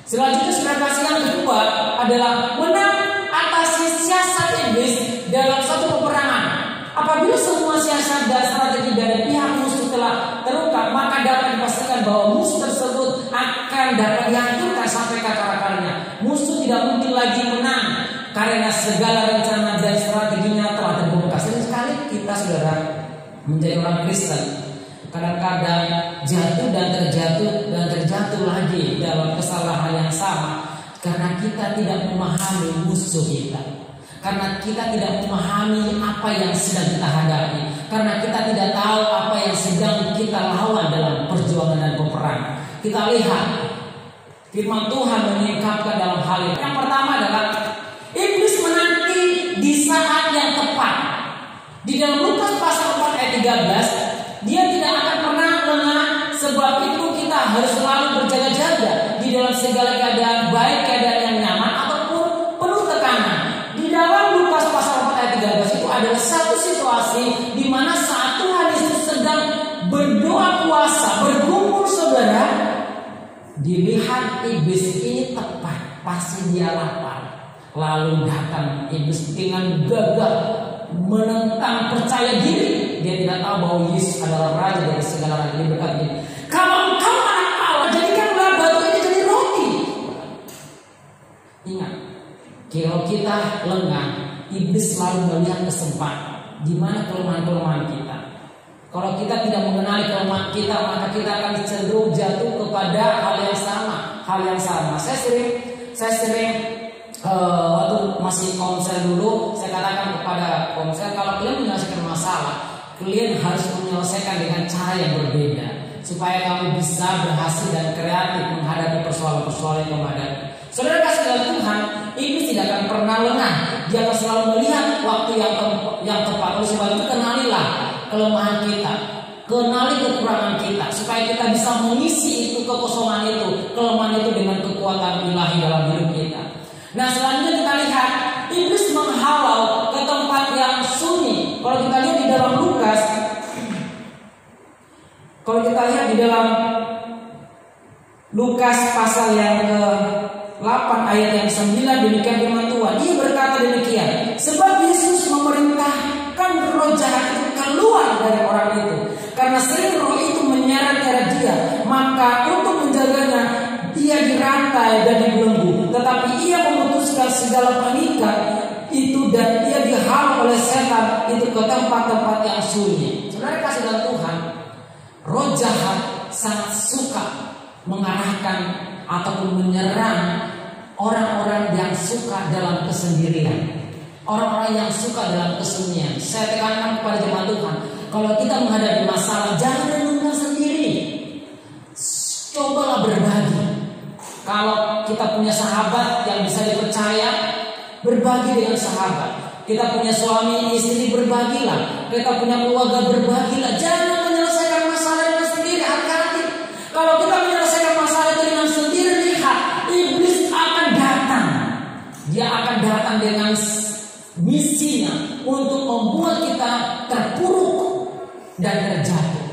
Selanjutnya saudara kasih yang kedua adalah menang atasi siasat iblis dalam satu peperangan. Apabila semua siasat dan strategi dari pihak musuh telah terungkap, maka dapat dipastikan bahwa musuh tersebut akan dapat dihancurkan sampai ke akar-akarnya. Musuh tidak mungkin lagi menang karena segala rencana dan strateginya telah terbongkar. Sering sekali kita saudara menjadi orang Kristen kadang-kadang jatuh dan terjatuh lagi dalam kesalahan yang sama, karena kita tidak memahami musuh kita. Karena kita tidak memahami apa yang sedang kita hadapi, karena kita tidak tahu apa yang sedang kita lawan dalam perjuangan dan peperangan. Kita lihat firman Tuhan menyingkapkan dalam hal ini. Yang pertama adalah iblis menanti di saat yang tepat. Di dalam Lukas pasal 4 ayat 13, dia tidak akan pernah lengah, sebab itu kita harus selalu berjaga-jaga di dalam segala keadaan, baik keadaan yang nyaman ataupun penuh tekanan. Di dalam Lukas pasal 4 ayat 13 itu adalah satu situasi di mana saat Tuhan Yesus sedang berdoa puasa, bergumul saudara, dilihat iblis ini tepat, pasti dia lapar. Lalu datang iblis dengan gagah menentang percaya diri. Dia tidak tahu bahwa Yesus adalah raja dari segala raja. Dia berkata, kalau engkau anak Allah, jadikanlah batu ini jadi roti. Ingat, kalau kita lengah, iblis selalu melihat kesempatan di mana kelemahan-kelemahan kita. Kalau kita tidak mengenali kelemahan kita, maka kita akan cenderung jatuh kepada hal yang sama. Saya sering waktu masih komsel dulu, saya katakan kepada komsel, kalau kalian menyelesaikan masalah, kalian harus menyelesaikan dengan cara yang berbeda, supaya kamu bisa berhasil dan kreatif menghadapi persoalan-persoalan yang menghadapi. Saudara kasih dalam Tuhan, iblis tidak akan pernah lengah. Dia akan selalu melihat waktu yang tepat. Oleh sebab itu, kenalilah kelemahan kita, kenali kekurangan kita, supaya kita bisa mengisi itu kekosongan itu, kelemahan itu dengan kekuatan ilahi dalam hidup kita. Nah, selanjutnya kita lihat iblis menghalau ke tempat yang sunyi. Kalau kita lihat di dalam Lukas, kalau kita lihat di dalam Lukas pasal yang ke-8 ayat yang 9, demikian firman Tuhan. Dia berkata demikian, sebab Yesus memerintahkan roh jahat itu keluar dari orang itu, karena sering roh itu menyeret-nyeret dia. Maka untuk menjaganya, dia dirantai dan dibelenggu. Tetapi ia memutuskan segala pengikat itu, dan ia dihalau oleh setan itu ke tempat-tempat yang sunyi. Saudara kasih dalam Tuhan, roh jahat sangat suka mengarahkan ataupun menyerang orang-orang yang suka dalam kesendirian, orang-orang yang suka dalam kesunyian. Saya tekankan kepada jemaat Tuhan, kalau kita menghadapi masalah, jangan renungkan sendiri, cobalah berbagi. Kalau kita punya sahabat yang bisa dipercaya, berbagi dengan sahabat. Kita punya suami istri, berbagilah. Kita punya keluarga, berbagilah. Jangan menyelesaikan masalah dengan sendiri. Hati-hati. Kalau kita menyelesaikan masalah itu dengan sendiri, lihat, iblis akan datang. Dia akan datang dengan misinya untuk membuat kita terpuruk dan terjatuh.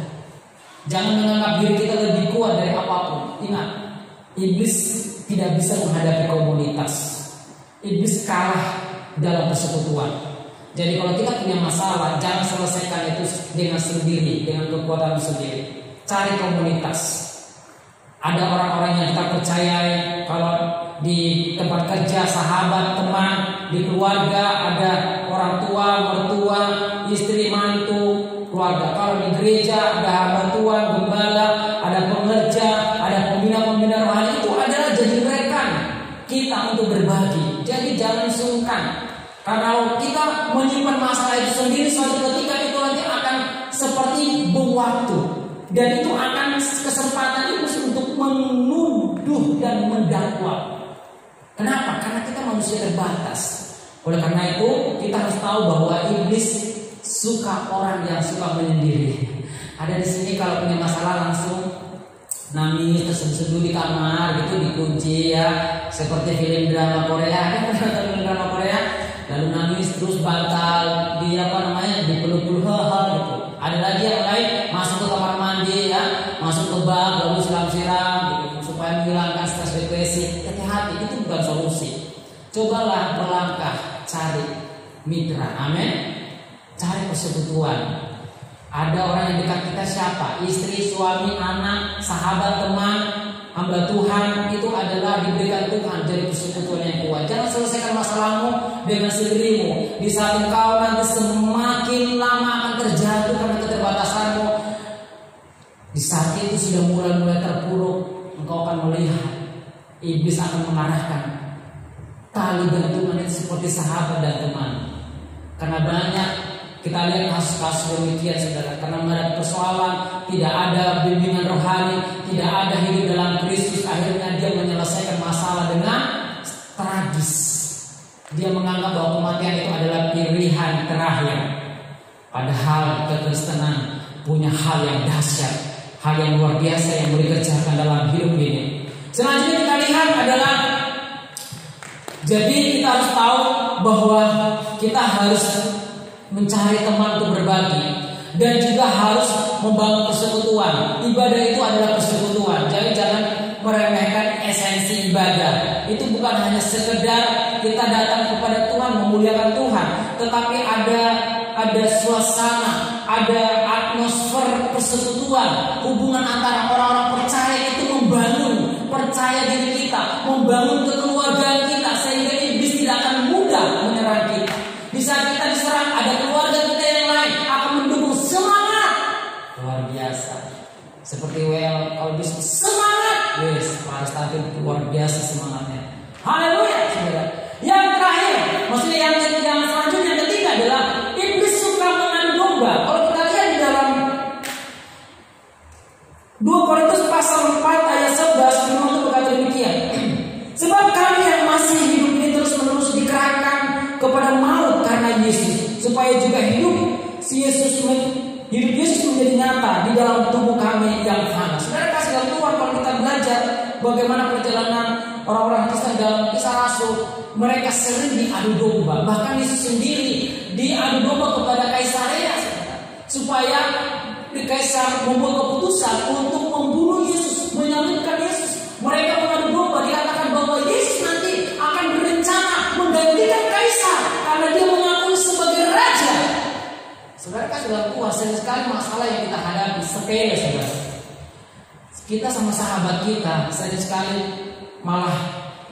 Jangan menganggap diri kita lebih kuat dari apapun. Ingat, iblis tidak bisa menghadapi komunitas. Iblis kalah dalam persekutuan. Jadi kalau kita punya masalah, jangan selesaikan itu dengan sendiri, dengan kekuatan sendiri. Cari komunitas. Ada orang-orang yang kita percayai. Kalau di tempat kerja, sahabat, teman, di keluarga ada orang tua, mertua, istri, mantu, keluarga. Kalau di gereja ada hamba Tuhan, gembala, ada pengerja, ada pembina-pembina rohani. Itu adalah jadi rekan kita untuk berbagi. Jadi jangan sungkan. Karena kita menyimpan masalah itu sendiri, suatu ketika itu nanti akan seperti bom waktu, dan itu akan kesempatan itu untuk menuduh dan mendakwa. Kenapa? Karena kita manusia terbatas. Oleh karena itu kita harus tahu bahwa iblis suka orang yang suka menyendiri. Ada di sini kalau punya masalah langsung nangis, terseduh di kamar gitu, dikunci ya, seperti film drama Korea. Film drama Korea, lalu nangis terus bantal di dipeluk-peluk gitu. Ada lagi yang lain masuk ke kamar mandi ya, masuk ke bak lalu siram-siram gitu, supaya menghilangkan stres depresi. Hati-hati, itu bukan solusi. Cobalah berlangkah cari mitra, amin. Cari persekutuan. Ada orang yang dekat kita siapa? Istri, suami, anak, sahabat, teman, hamba Tuhan. Itu adalah diberikan Tuhan jadi persekutuan yang kuat. Jangan selesaikan masalahmu dengan sendirimu. Di saat engkau nanti semakin lama akan terjatuh karena keterbatasanmu, di saat itu sudah mulai terpuruk, engkau akan melihat iblis akan mengarahkan tali gantungan itu seperti sahabat dan teman. Karena banyak kita lihat kasus-kasus demikian, saudara. Karena menghadapi persoalan, tidak ada bimbingan rohani, tidak ada hidup dalam Kristus, akhirnya dia menyelesaikan masalah dengan tragis. Dia menganggap bahwa kematian itu adalah pilihan terakhir. Padahal kekristenan punya hal yang dahsyat, hal yang luar biasa yang boleh dikerjakan dalam hidup ini. Selanjutnya kita lihat adalah, jadi kita harus tahu bahwa kita harus mencari teman untuk berbagi, dan juga harus membangun persekutuan. Ibadah itu adalah persekutuan. Jadi jangan meremehkan esensi ibadah. Itu bukan hanya sekedar kita datang kepada Tuhan, memuliakan Tuhan, tetapi ada suasana, ada atmosfer persekutuan. Hubungan antara orang-orang percaya itu membangun percaya diri kita, membangun kekeluargaan kita, sehingga iblis tidak akan mudah menyerang kita. Di saat kita diserang, ada keluarga kita yang lain akan mendukung, semangat luar biasa. Seperti kalau bisa semangat, yes, Pak Stafir luar biasa semangatnya. Haleluya, saudara. Maksudnya yang selanjutnya yang ketiga adalah iblis suka mengadu domba. Kalau kita lihat di dalam 2 Korintus pasal 4 ayat 11, Firman Tuhan berkata demikian. Sebab kami yang masih hidup ini terus-menerus dikerahkan kepada maut karena Yesus, supaya juga hidup Yesus menjadi nyata di dalam tubuh kami yang fana. Saudara kasih dalam Tuhan, kalau kita belajar bagaimana perjalanan orang-orang Kristen dalam Kisah Rasul, mereka sering diadu domba. Bahkan Yesus sendiri diadu domba kepada Kaisarea, supaya Kaisar membuat keputusan untuk membunuh Yesus, menyalibkan Yesus. Mereka mengadu domba, dikatakan bahwa Yesus nanti akan berencana menggantikan Kaisar karena dia mengakui sebagai raja. Saudara kan dalam Tuhan, sering sekali masalah yang kita hadapi sepele, saudara. Kita sama sahabat kita sering sekali malah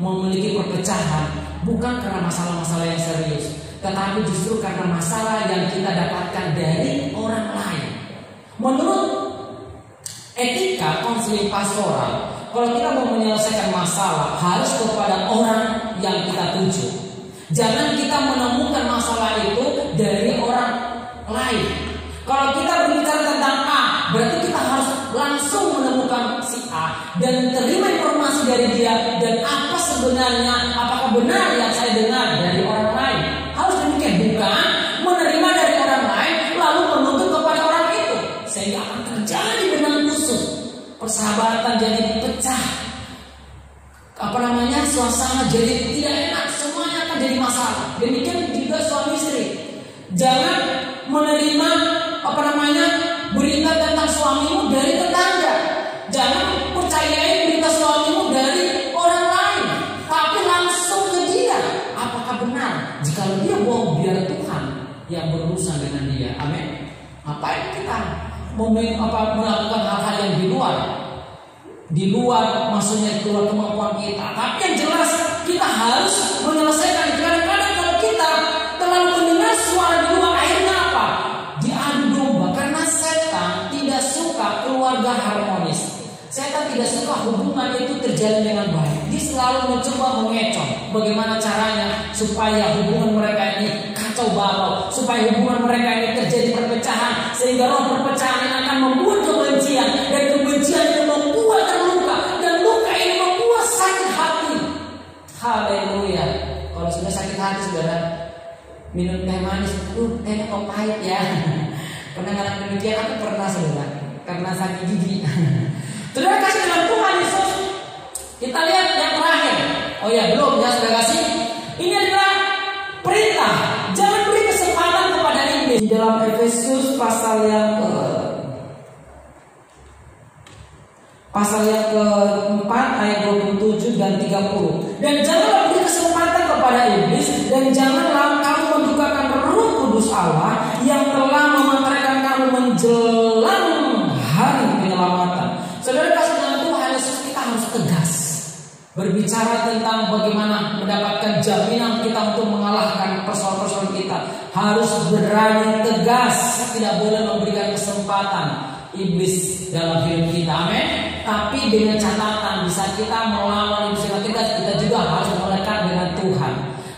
memiliki perpecahan, bukan karena masalah-masalah yang serius, tetapi justru karena masalah yang kita dapatkan dari orang lain. Menurut etika konseling pastoral, kalau kita mau menyelesaikan masalah harus kepada orang yang kita tuju. Jangan kita menemukan masalah itu dari orang lain. Kalau kita berbicara tentang A, berarti kita harus langsung menemukan si A dan terima informasi dari dia, dan apa sebenarnya, apakah benar yang saya dengar dari orang lain. Harus demikian, bukan menerima dari orang lain lalu menuntut kepada orang itu, sehingga akan terjadi benang kusut, persahabatan jadi pecah, suasana jadi tidak enak, semuanya akan jadi masalah. Demikian juga suami istri. Jangan menerima berita tentang suamimu dari tetangga. Jangan percayai berita suamimu dari orang lain, tapi langsung ke dia. Apakah benar? Jika dia bohong, biar Tuhan yang berurusan dengan dia. Amin. Ngapain kita melakukan hal-hal yang di luar maksudnya keluar kemampuan kita. Tapi yang jelas kita harus menyelesaikan. Kadang-kadang kalau kita terlalu mendengar suara di luar, akhirnya apa? Diadu domba. Karena setan tidak suka keluarga harmonis. Setan tidak suka hubungan itu terjalin dengan baik. Dia selalu mencoba mengecoh bagaimana caranya supaya hubungan mereka ini kacau balau, supaya hubungan mereka ini terjadi perpecahan, sehingga roh perpecahan ini akan membuat kebencian, dan kebencian itu membuat terluka, dan luka ini membuat sakit hati. Haleluya. Kalau sudah sakit hati, saudara, minum teh manis, tehnya kok pahit ya. Pernah ngalamin demikian? Aku pernah, saudara, karena sakit gigi. Saudara kasih dalam Tuhan Yesus, kita lihat yang terakhir. Oh ya, belum ya, saudara kasih. Ini adalah perintah, jangan beri kesempatan kepada iblis. Di dalam Efesus pasal yang keempat ayat 27 dan 30. Dan janganlah beri kesempatan kepada iblis, dan janganlah kamu mendukakan Roh Kudus Allah yang telah memantarkan kamu menjelang hari penyelamatan. Saudara kasih dalam Tuhan Yesus, kita harus tegas berbicara tentang bagaimana mendapatkan jaminan kita untuk mengalahkan persoalan-persoalan kita. Harus berani tegas, tidak boleh memberikan kesempatan iblis dalam hidup kita. Amin. Tapi dengan catatan, bisa kita melawan iblis dengan tegas, kita juga harus melekat dengan Tuhan.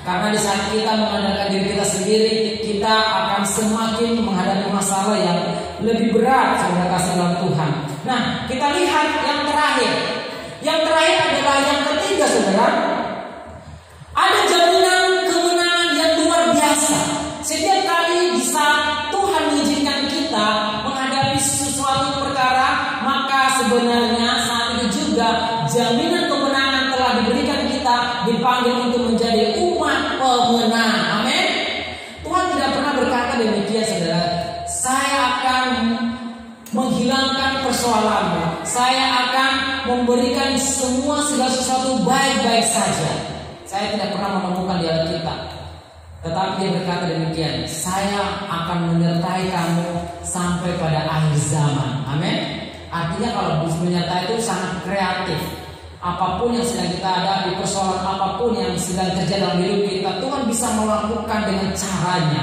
Karena di saat kita mengandalkan diri kita sendiri, kita akan semakin menghadapi masalah yang lebih berat. Saudara kasih dalam Tuhan. Nah, kita lihat yang terakhir. Yang terakhir adalah yang ketiga, saudara. Ada jaminan kemenangan yang luar biasa. Setiap kali di saat Tuhan mengizinkan kita menghadapi sesuatu perkara, maka sebenarnya saat itu juga jaminan kemenangan telah diberikan kita, dipanggil untuk menjadi umat pemenang. Amin. Tuhan tidak pernah berkata demikian, saudara. Saya akan menghilangkan persoalanmu, saya akan memberikan segala sesuatu baik-baik saja. Saya tidak pernah menemukan di Alkitab, tetapi dia berkata demikian, saya akan menyertai kamu sampai pada akhir zaman. Amin. Artinya kalau menyertai itu sangat kreatif. Apapun yang sedang kita hadapi, persoalan apapun yang sedang terjadi dalam hidup kita, Tuhan bisa melakukan dengan caranya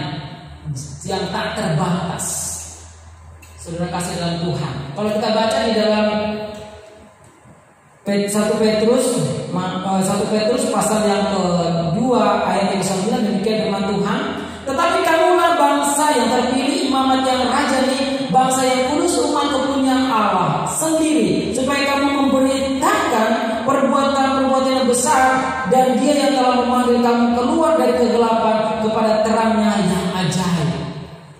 yang tak terbatas. Saudara kasih dalam Tuhan. Kalau kita baca di dalam 1 Petrus 1 Petrus pasal yang kedua ayat 9 demikian firman Tuhan. Tetapi kamulah bangsa yang terpilih, imamat yang rajani, bangsa yang kudus, umat kepunyaan Allah sendiri, supaya kamu memberitakan perbuatan-perbuatan yang besar dan Dia yang telah memanggil kamu keluar dari kegelapan kepada terangnya yang ajaib.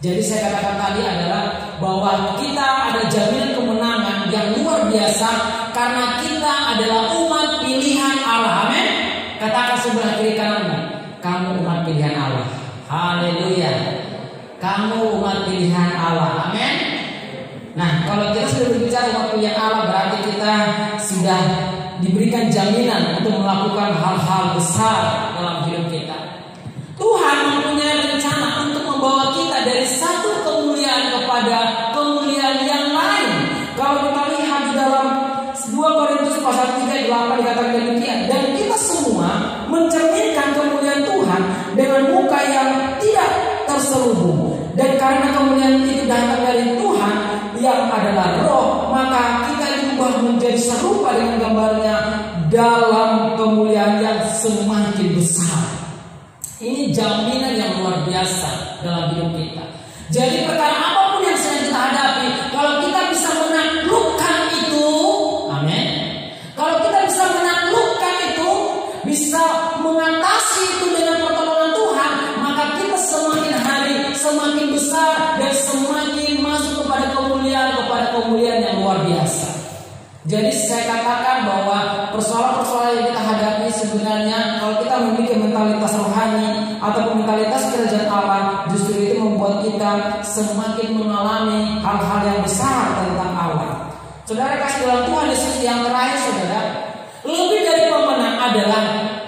Jadi saya katakan tadi adalah bahwa kita ada jaminan kemenangan yang luar biasa karena kita adalah umat pilihan Allah. Amin. Katakan sebelah kiri kananmu, kamu umat pilihan Allah. Haleluya. Kamu umat pilihan Allah. Amin. Nah, kalau kita sudah berbicara umat pilihan Allah, berarti kita sudah diberikan jaminan untuk melakukan hal-hal besar dalam hidup kita. Tuhan mempunyai rencana untuk membawa kita dari satu kemuliaan kepada kemuliaan yang lain. Kalau kita lihat di dalam 2 Korintus pasal 3 ayat 8 dikatakan demikian, dan kita semua mencerminkan kemuliaan Tuhan dengan muka yang tidak terselubung. Dan karena kemuliaan itu datang dari Tuhan yang adalah Roh, maka kita diubah menjadi serupa dengan gambarnya dalam kemuliaan yang semakin besar. Ini jaminan yang luar biasa dalam hidup kita. Jadi perkara apapun yang sedang kita hadapi, kalau kita bisa menaklukkan itu, amin. Kalau kita bisa menaklukkan itu, bisa mengatasi itu dengan pertolongan Tuhan, maka kita semakin hari semakin besar dan semakin masuk kepada kemuliaan yang luar biasa. Jadi saya katakan bahwa persoalan-persoalan yang kita hadapi sebenarnya kalau kita memiliki mentalitas rohani atau mentalitas kerajaan Allah, justru itu membuat kita semakin mengalami hal-hal yang besar tentang Allah. Saudara kasih dalam Tuhan Yesus, yang terakhir saudara, lebih dari pemenang adalah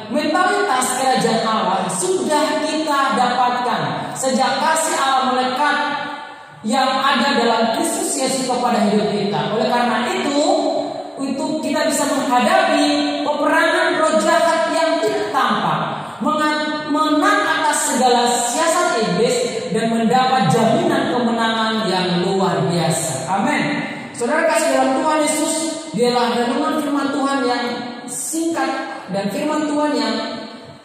mentalitas kerajaan Allah sudah kita dapatkan sejak kasih Allah melekat yang ada dalam Kristus Yesus kepada hidup kita. Oleh karena itu kita bisa menghadapi peperangan roh jahat yang tidak tampak, menang atas segala siasat iblis, dan mendapat jaminan kemenangan yang luar biasa. Amin. Saudara kasih dalam Tuhan Yesus, dialah renungan firman Tuhan yang singkat, dan firman Tuhan yang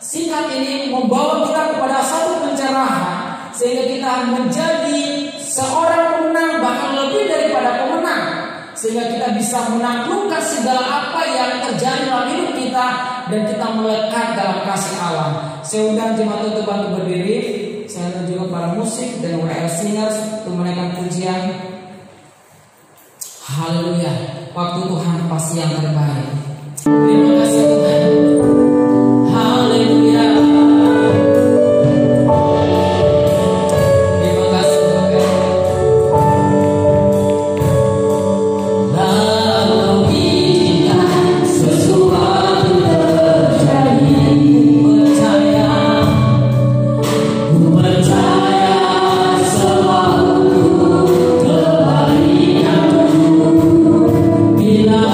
singkat ini membawa kita kepada satu pencerahan sehingga kita menjadi seorang pemenang, bahkan lebih daripada pemenang, sehingga kita bisa menaklukkan segala apa yang terjadi dalam hidup kita dan kita melekat dalam kasih Allah. Saya undang jemaat untuk bantu berdiri. Saya undang juga para musik dan WL singers untuk menaikkan pujian. Haleluya. Waktu Tuhan pasti yang terbaik. Terima kasih Tuhan. Haleluya. Bila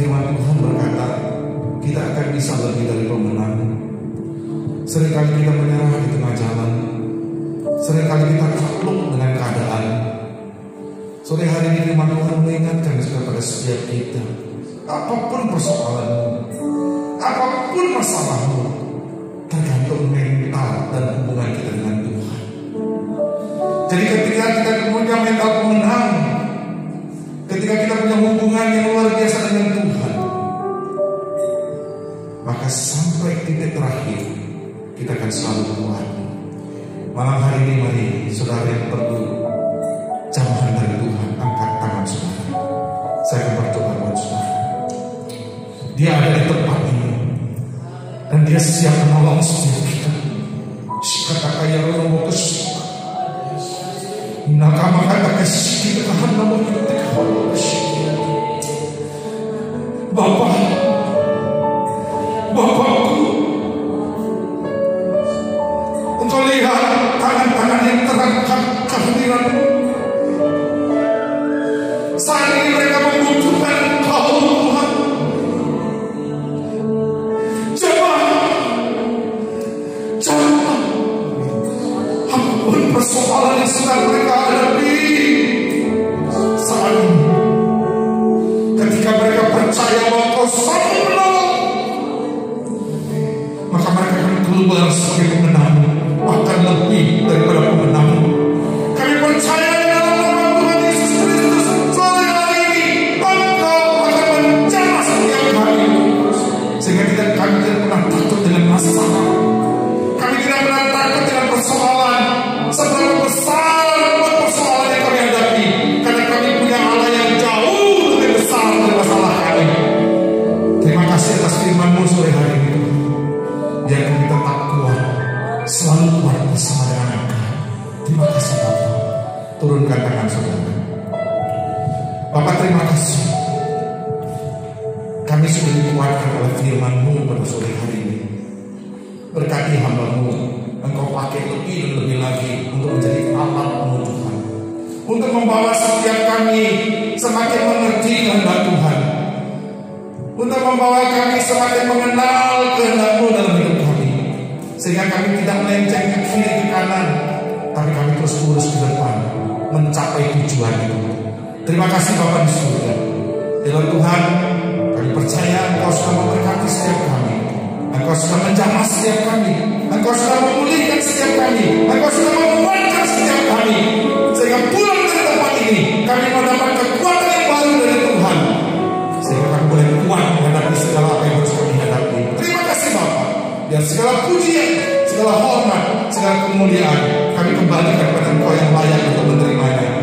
firman Tuhan berkata, kita akan bisa lebih dari pemenang. Seringkali kita menyerah di tengah jalan. Seringkali kita takut dengan keadaan. Sore hari ini firman Tuhan mengingatkan kepada setiap kita, apapun persoalanmu, apapun masalahmu, tergantung mental dan hubungan kita dengan Tuhan. Jadi ketika kita punya mental pemenang, ketika kita punya hubungan yang luar biasa dengan Tuhan, maka sampai titik terakhir kita akan selalu kuat. Malam hari ini mari saudara yang perlu jamahan dari Tuhan, angkat tangan saudara. Saya akan berdoa buat saudara. Dia ada di tempat ini dan Dia siap menolong setiap kita. Kata kaya romo kesuka. Nakama kata kasih kita tahan nama kita kalau Bapakku, Engkau lihat tangan-tangan yang terangkat kehadiran-Mu. Saat ini mereka membutuhkan Engkau, Tuhan. Jemaah, apapun persoalan yang sedang mereka hadapi saat ini, ketika mereka percaya bahwa Kau sanggup menolong, maka mereka akan keluar sebagai pemenang, bahkan lebih daripada pemenang. Kami percaya dalam nama Tuhan Yesus Kristus, sore hari ini Engkau akan menjamah setiap kami, sehingga kami tidak pernah takut dengan masalah. Kami tidak pernah takut dengan persoalan, seberapa besar persoalan yang kami hadapi, karena kami punya Allah yang jauh lebih besar dari masalah kami. Terima kasih atas firman-Mu sore hari ini. Biar kami tetap kuat, selalu kuat bersama dengan Engkau. Terima kasih Bapa. Turunkan tangan saudara. Bapak terima kasih. Kami sudah dikuatkan oleh firman-Mu pada sore hari ini. Berkati hamba-Mu, Engkau pakai lebih dan lebih lagi untuk menjadi alat-Mu Tuhan, untuk membawa setiap kami semakin mengerti kehendak Tuhan, untuk membawa kami semakin mengenal kehendak-Mu dalam hidup kami, sehingga kami tidak melenceng ke kiri ke kanan, tapi kami terus lurus ke depan mencapai tujuan itu. Terima kasih Bapa di surga. Dalam Tuhan, kami percaya Engkau sudah memberkati setiap kami, Engkau sudah menjamah setiap kami, Engkau sudah memulihkan setiap kami, Engkau sudah menguatkan setiap kami, sehingga pulang dari tempat ini kami mendapat kekuatan yang baru dari Tuhan, sehingga kami boleh kuat menghadapi segala apa yang harus kami hadapi. Terima kasih Bapa. Biar segala pujian, segala hormat, segala kemuliaan kami kembalikan kepada Engkau yang layak untuk menerimanya.